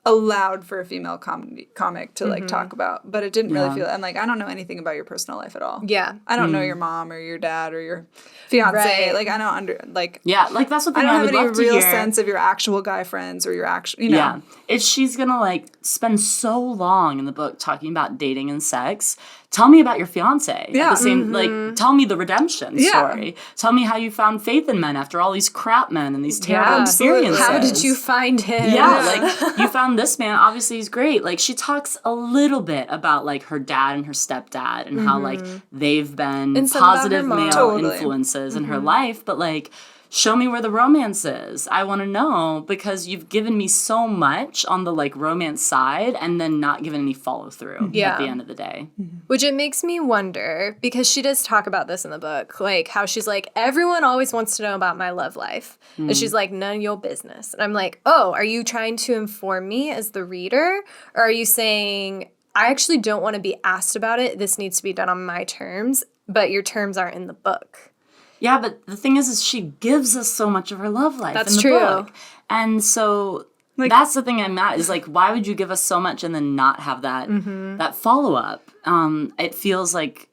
allowed for a female comic to, like, talk about. But it didn't really feel, I'm like, I don't know anything about your personal life at all. Yeah. I don't know your mom or your dad or your fiance. Right. Like, I don't Yeah, like, that's what I don't have would any love to real hear. sense of your actual guy friends or your actual, you know. Yeah. If she's gonna, like, spend so long in the book talking about dating and sex, tell me about your fiance. At the same, like, tell me the redemption story. Tell me how you found faith in men after all these crap men and these terrible absolutely. experiences. How did you find him? Yeah, like, you found this man, obviously he's great. Like, she talks a little bit about, like, her dad and her stepdad and how, like, they've been And some about positive her mom. male Totally. influences in her life, but, like, show me where the romance is. I want to know because you've given me so much on the, like, romance side and then not given any follow through at the end of the day. Which it makes me wonder, because she does talk about this in the book, like how she's like, everyone always wants to know about my love life. And she's like, none of your business. And I'm like, oh, are you trying to inform me as the reader? Or are you saying, I actually don't want to be asked about it. This needs to be done on my terms, but your terms aren't in the book. Yeah, but the thing is she gives us so much of her love life That's in the true. book. And so that's the thing I'm at is like, why would you give us so much and then not have that that follow-up? It feels like,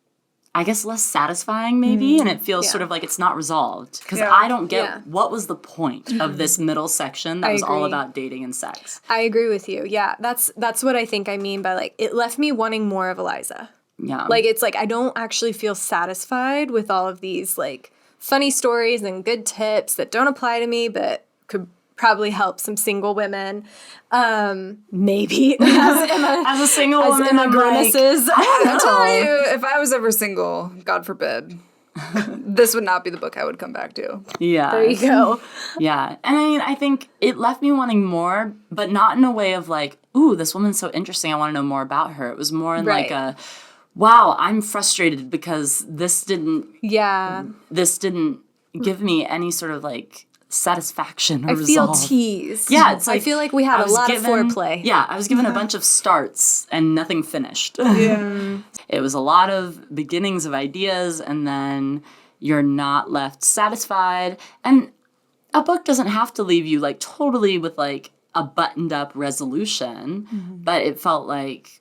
I guess, less satisfying maybe, and it feels sort of like it's not resolved. Because I don't get what was the point of this middle section that was all agree. about dating and sex. I agree with you. Yeah, that's what I think I mean by like, it left me wanting more of Iliza. Yeah. Like, it's like I don't actually feel satisfied with all of these like funny stories and good tips that don't apply to me but could probably help some single women. Maybe As a single as woman, I'm like, immigrantnesses. I'll tell you, if I was ever single, God forbid, this would not be the book I would come back to. yeah. There you go. Yeah. And I mean, I think it left me wanting more, but not in a way of like, ooh, this woman's so interesting. I want to know more about her. It was more in like Right. a, wow, I'm frustrated because this didn't give me any sort of like satisfaction or I feel resolve. teased. Yeah, it's like I feel like we had I a was lot given- of foreplay. Yeah, I was given a bunch of starts and nothing finished. Yeah. It was a lot of beginnings of ideas and then you're not left satisfied. And a book doesn't have to leave you like totally with like a buttoned up resolution, but it felt like,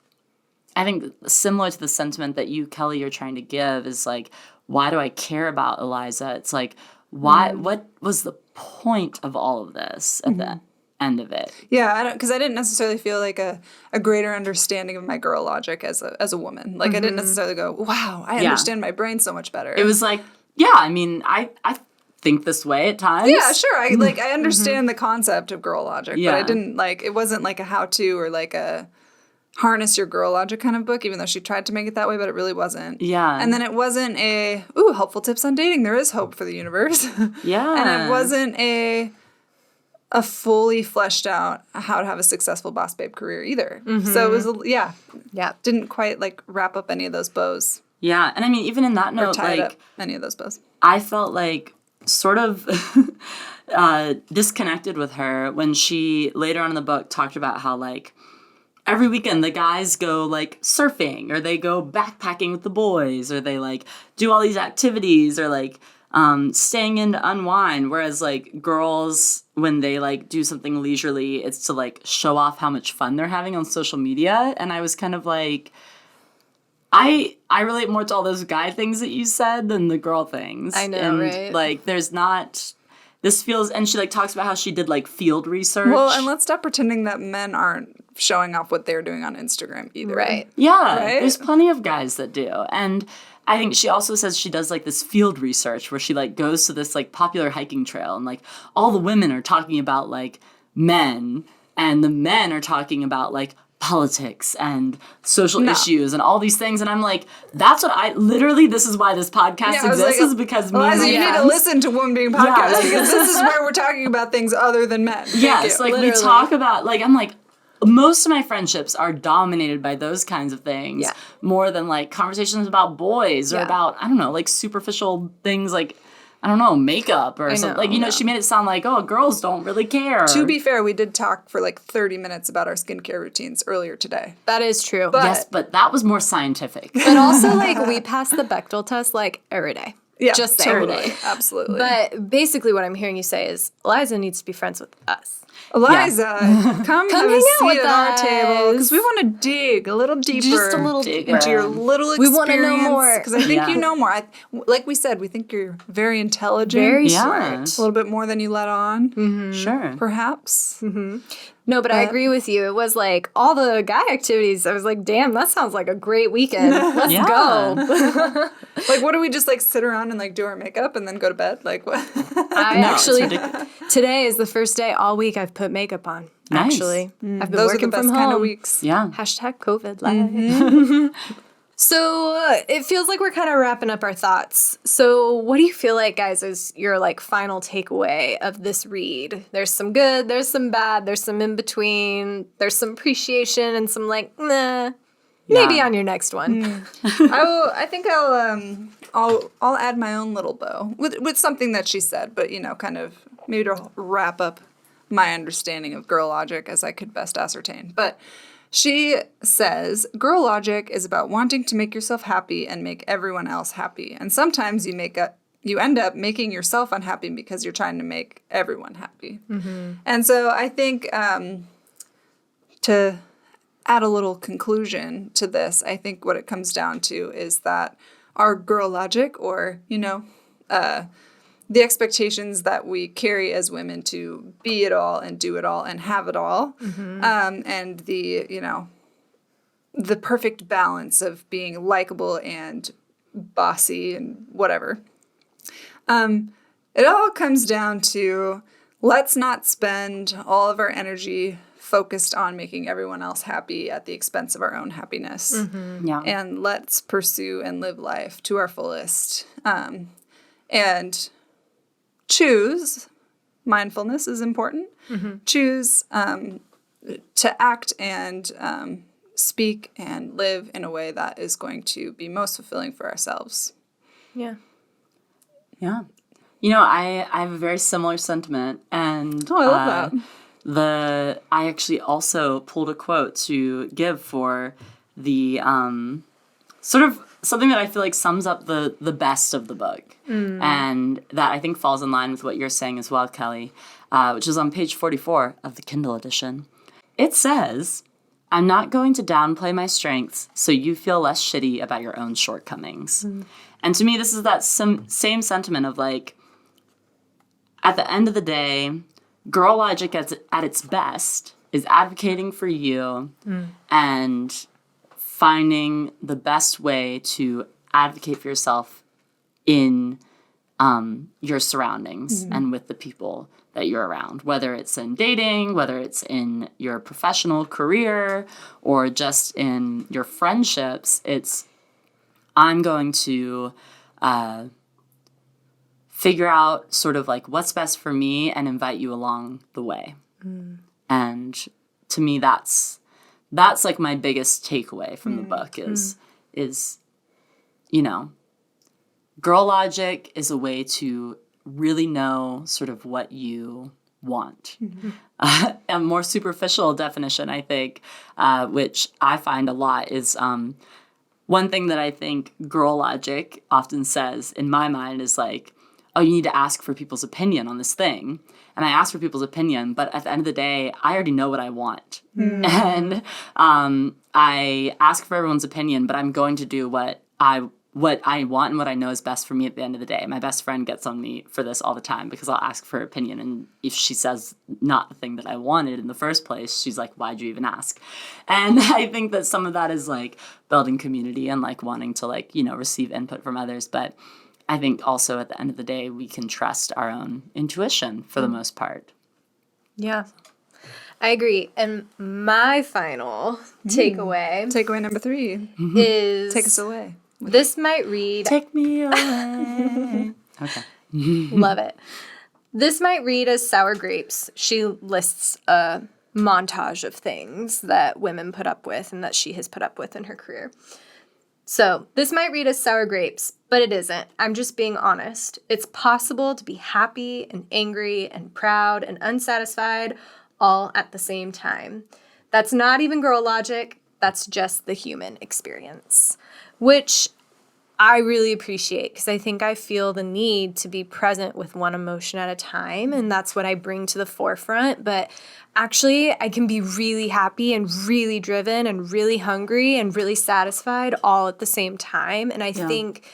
I think similar to the sentiment that you, Kelly, you're trying to give is like, why do I care about Iliza? It's like, why? What was the point of all of this at the end of it? Yeah, because I didn't necessarily feel like a greater understanding of my girl logic as a woman. Like, I didn't necessarily go, wow, I understand my brain so much better. It was like, yeah, I mean, I think this way at times. Yeah, sure. I understand the concept of girl logic, but I Yeah. didn't like, it wasn't like a how-to or like a harness your girl logic kind of book, even though she tried to make it that way, but it really wasn't. Yeah. And then it wasn't helpful tips on dating. There is hope for the universe. Yeah. And it wasn't a fully fleshed out how to have a successful boss babe career either. So it was, Yeah. didn't quite like wrap up any of those bows Yeah. And I mean, even in that or note, tied like, up any of those bows. I felt like sort of disconnected with her when she later on in the book talked about how like every weekend the guys go like surfing or they go backpacking with the boys or they like do all these activities or like staying in to unwind, whereas like girls, when they like do something leisurely, it's to like show off how much fun they're having on social media. And I was kind of like, I relate more to all those guy things that you said than the girl things. I know, and, right? Like, there's not. This feels, and she like talks about how she did like field research. Well, and let's stop pretending that men aren't showing off what they're doing on Instagram either. Right. Yeah, Right? there's plenty of guys that do. And I think she also says she does like this field research where she like goes to this like popular hiking trail and like all the women are talking about like men and the men are talking about like politics and social issues and all these things. And I'm like, that's what this is why this podcast Yeah, I was exists like, is because me and Eliza, my you need to friends- listen to Woman Being Podcast Yeah. because this is where we're talking about things other than men. Thank Yes, you. like Literally. we talk about, like, I'm like, most of my friendships are dominated by those kinds of things Yeah. more than like conversations about boys or Yeah. about, I don't know, like superficial things like, I don't know, makeup or something. Like, you know, she made it sound like, oh, girls don't really care. To be fair, we did talk for like 30 minutes about our skincare routines earlier today. That is true. Yes, but that was more scientific. But also, like, we pass the Bechdel test, like, every day. Yeah, Just saying. totally. Absolutely. But basically what I'm hearing you say is Eliza needs to be friends with us. Eliza, come have a hang out seat with at our us. table because we want to dig a little deeper. Just a little Deeper. into your little We experience. wanna know more. Because I think Yeah. you know more. Like we said, we think you're very intelligent. Very Yeah. smart. A little bit more than you let on, Sure. perhaps. No, but I agree with you. It was like all the guy activities. I was like, damn, that sounds like a great weekend. Let's Yeah. go. Like, what do we just like sit around and like do our makeup and then go to bed? Like, what? I No, it's actually, ridiculous. today is the first day all week I've put makeup on. Nice. Actually, I've been Those are working the best from home. kind of weeks. Yeah. Hashtag COVID life. So it feels like we're kind of wrapping up our thoughts. So what do you feel like, guys, is your like final takeaway of this read? There's some good, there's some bad, there's some in between, there's some appreciation and some like, nah. Maybe Yeah. on your next one. I think I'll add my own little bow with something that she said, but you know, kind of maybe to wrap up my understanding of girl logic as I could best ascertain. But she says, girl logic is about wanting to make yourself happy and make everyone else happy. And sometimes you end up making yourself unhappy because you're trying to make everyone happy. And so I think to add a little conclusion to this, I think what it comes down to is that our girl logic, or, you know, the expectations that we carry as women to be it all and do it all and have it all, and the, you know, the perfect balance of being likable and bossy and whatever. It all comes down to let's not spend all of our energy focused on making everyone else happy at the expense of our own happiness. Yeah. And let's pursue and live life to our fullest. And choose, mindfulness is important, choose to act and speak and live in a way that is going to be most fulfilling for ourselves. Yeah. Yeah. You know, I have a very similar sentiment, and Oh, I love that. I actually also pulled a quote to give for the sort of something that I feel like sums up the best of the book, and that I think falls in line with what you're saying as well, Kelly, which is on page 44 of the Kindle edition. It says, "I'm not going to downplay my strengths so you feel less shitty about your own shortcomings." And to me, this is that same sentiment of like, at the end of the day, girl logic at its best is advocating for you and finding the best way to advocate for yourself in your surroundings and with the people that you're around, whether it's in dating, whether it's in your professional career, or just in your friendships. It's, I'm going to figure out sort of like what's best for me and invite you along the way. And to me, that's like my biggest takeaway from the book is, you know, girl logic is a way to really know sort of what you want. A more superficial definition, I think, which I find a lot, is one thing that I think girl logic often says in my mind is like, oh, you need to ask for people's opinion on this thing. And I ask for people's opinion, but at the end of the day, I already know what I want. And I ask for everyone's opinion, but I'm going to do what I what I want and what I know is best for me at the end of the day. My best friend gets on me for this all the time because I'll ask for her opinion. And if she says not the thing that I wanted in the first place, she's like, why'd you even ask? And I think that some of that is like building community and like wanting to like, you know, receive input from others. But I think also at the end of the day, we can trust our own intuition for the most part. Yeah. I agree. And my final takeaway Takeaway number 3 is take us away. this might read Take me away. Okay. love it. This might read as sour grapes. She lists a montage of things that women put up with and that she has put up with in her career. So this might read as sour grapes, but it isn't. I'm just being honest. It's possible to be happy and angry and proud and unsatisfied all at the same time. That's not even girl logic. That's just the human experience, which I really appreciate because I think I feel the need to be present with one emotion at a time, and that's what I bring to the forefront. But actually, I can be really happy and really driven and really hungry and really satisfied all at the same time. And I think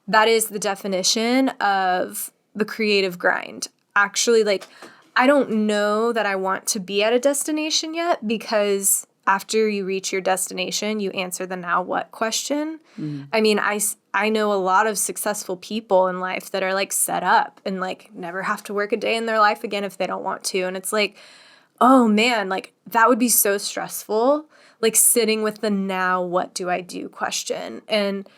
that is the definition of the creative grind. Actually, like, I don't know that I want to be at a destination yet because after you reach your destination, you answer the now what question. I mean, I know a lot of successful people in life that are like set up and like never have to work a day in their life again if they don't want to. And it's like, oh man, like that would be so stressful, like sitting with the now what do I do question. And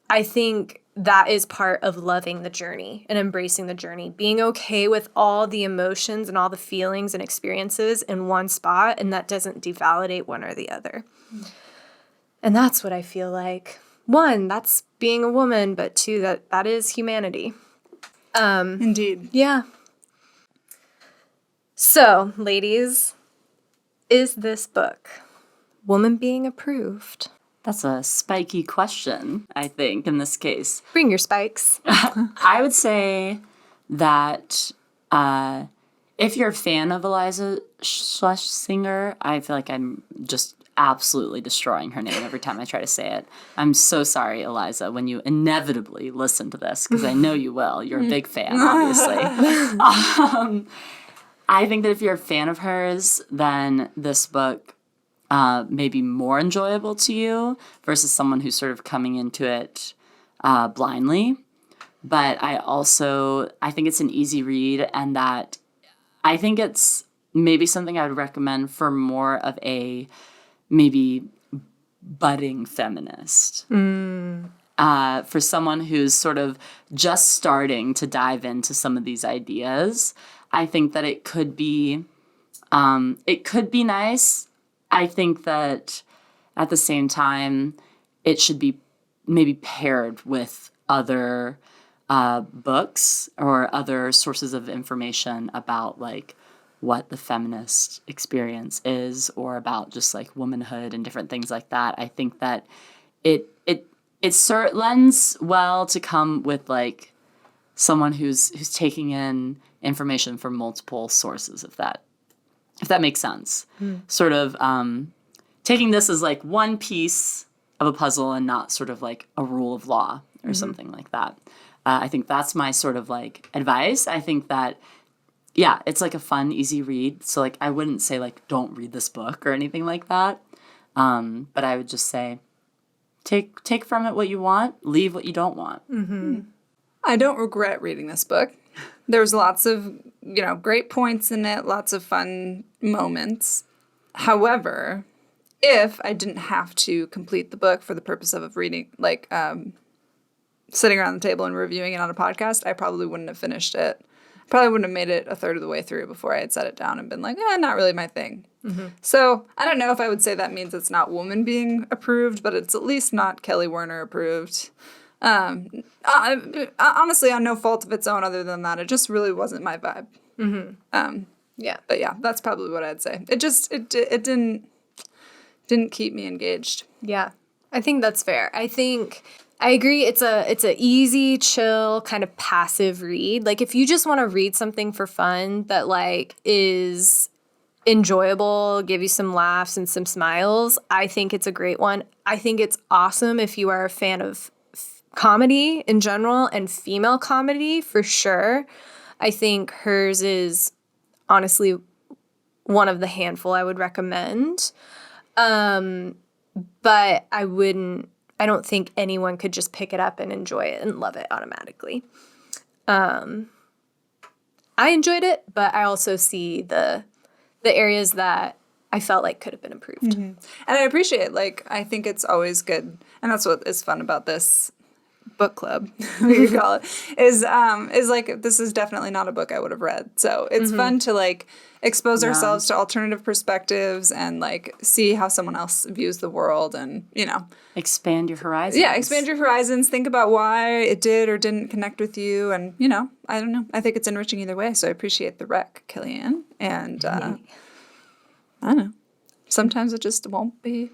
I think that is part of loving the journey and embracing the journey, being okay with all the emotions and all the feelings and experiences in one spot, and that doesn't devalidate one or the other. And that's what I feel like. One, that's being a woman, but two, that is humanity. Indeed. Yeah. So, ladies, is this book woman being approved? That's a spiky question, I think, in this case. Bring your spikes. I would say that if you're a fan of Iliza Shlesinger, I feel like I'm just absolutely destroying her name every time I try to say it. I'm so sorry, Iliza, when you inevitably listen to this, because I know you will. You're a big fan, obviously. I think that if you're a fan of hers, then this book may be more enjoyable to you versus someone who's sort of coming into it blindly. But I think it's an easy read, and that I think it's maybe something I would recommend for more of a maybe budding feminist. For someone who's sort of just starting to dive into some of these ideas, I think that it could be nice. I think that at the same time, it should be maybe paired with other books or other sources of information about like what the feminist experience is, or about just like womanhood and different things like that. I think that it lends well to come with like someone who's taking in information from multiple sources, if that makes sense. Sort of taking this as like one piece of a puzzle and not sort of like a rule of law or something like that. I think that's my sort of like advice. I think that, yeah, it's like a fun, easy read. So like I wouldn't say like don't read this book or anything like that. But I would just say take from it what you want, leave what you don't want. I don't regret reading this book. There was lots of, great points in it, lots of fun moments. However, if I didn't have to complete the book for the purpose of reading, like sitting around the table and reviewing it on a podcast, I probably wouldn't have finished it. Probably wouldn't have made it a third of the way through before I had set it down and been like, not really my thing. So I don't know if I would say that means it's not woman being approved, but it's at least not Kelly Werner approved. Honestly, on no fault of its own other than that. It just really wasn't my vibe. Yeah. But yeah, that's probably what I'd say. It didn't keep me engaged. Yeah. I think that's fair. I agree. It's a easy, chill, kind of passive read. Like if you just want to read something for fun that like is enjoyable, give you some laughs and some smiles, I think it's a great one. I think it's awesome if you are a fan of comedy in general and female comedy for sure. I think hers is honestly one of the handful I would recommend. But I don't think anyone could just pick it up and enjoy it and love it automatically. I enjoyed it, but I also see the areas that I felt like could have been improved. Mm-hmm. And I appreciate, like, I think it's always good, and that's what is fun about this book club, we could call it, is like, this is definitely not a book I would have read. So it's fun to, like, expose ourselves to alternative perspectives and, like, see how someone else views the world and, you know. Expand your horizons. Yeah, expand your horizons. Think about why it did or didn't connect with you. And, you know, I don't know. I think it's enriching either way. So I appreciate the rec, Kellyanne. And I don't know. Sometimes it just won't be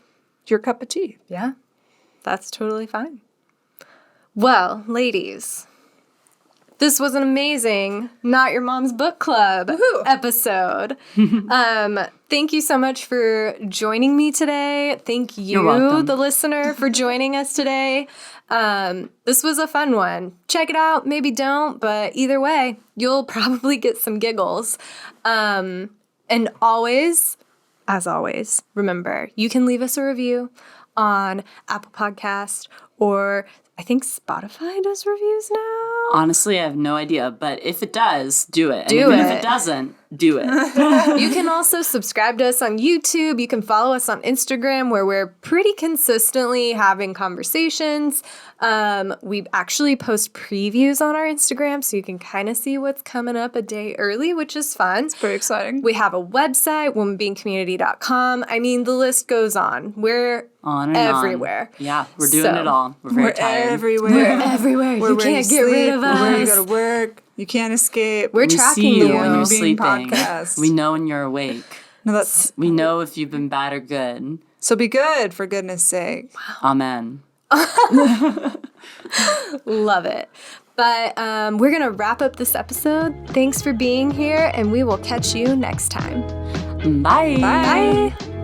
your cup of tea. Yeah, that's totally fine. Well, ladies, this was an amazing Not Your Mom's Book Club episode. Thank you so much for joining me today. Thank you, the listener, for joining us today. This was a fun one. Check it out. Maybe don't, but either way, you'll probably get some giggles. And always, as always, remember, you can leave us a review on Apple Podcast or I think Spotify does reviews now. Honestly, I have no idea, but if it does, do it. And even if it doesn't, do it. You can also subscribe to us on YouTube. You can follow us on Instagram, where we're pretty consistently having conversations. We actually post previews on our Instagram, so you can kind of see what's coming up a day early, which is fun. It's pretty exciting. We have a website, womanbeingcommunity.com. I mean, the list goes on. We're on and everywhere. On. Yeah, we're doing it all. We're very tired. Everywhere. We're everywhere. You can't get rid of us. We're where you go to work. You can't escape. We're tracking you when you're sleeping. Podcast. We know when you're awake. No, we know if you've been bad or good. So be good, for goodness sake. Wow. Amen. Love it. But we're going to wrap up this episode. Thanks for being here, and we will catch you next time. Bye. Bye.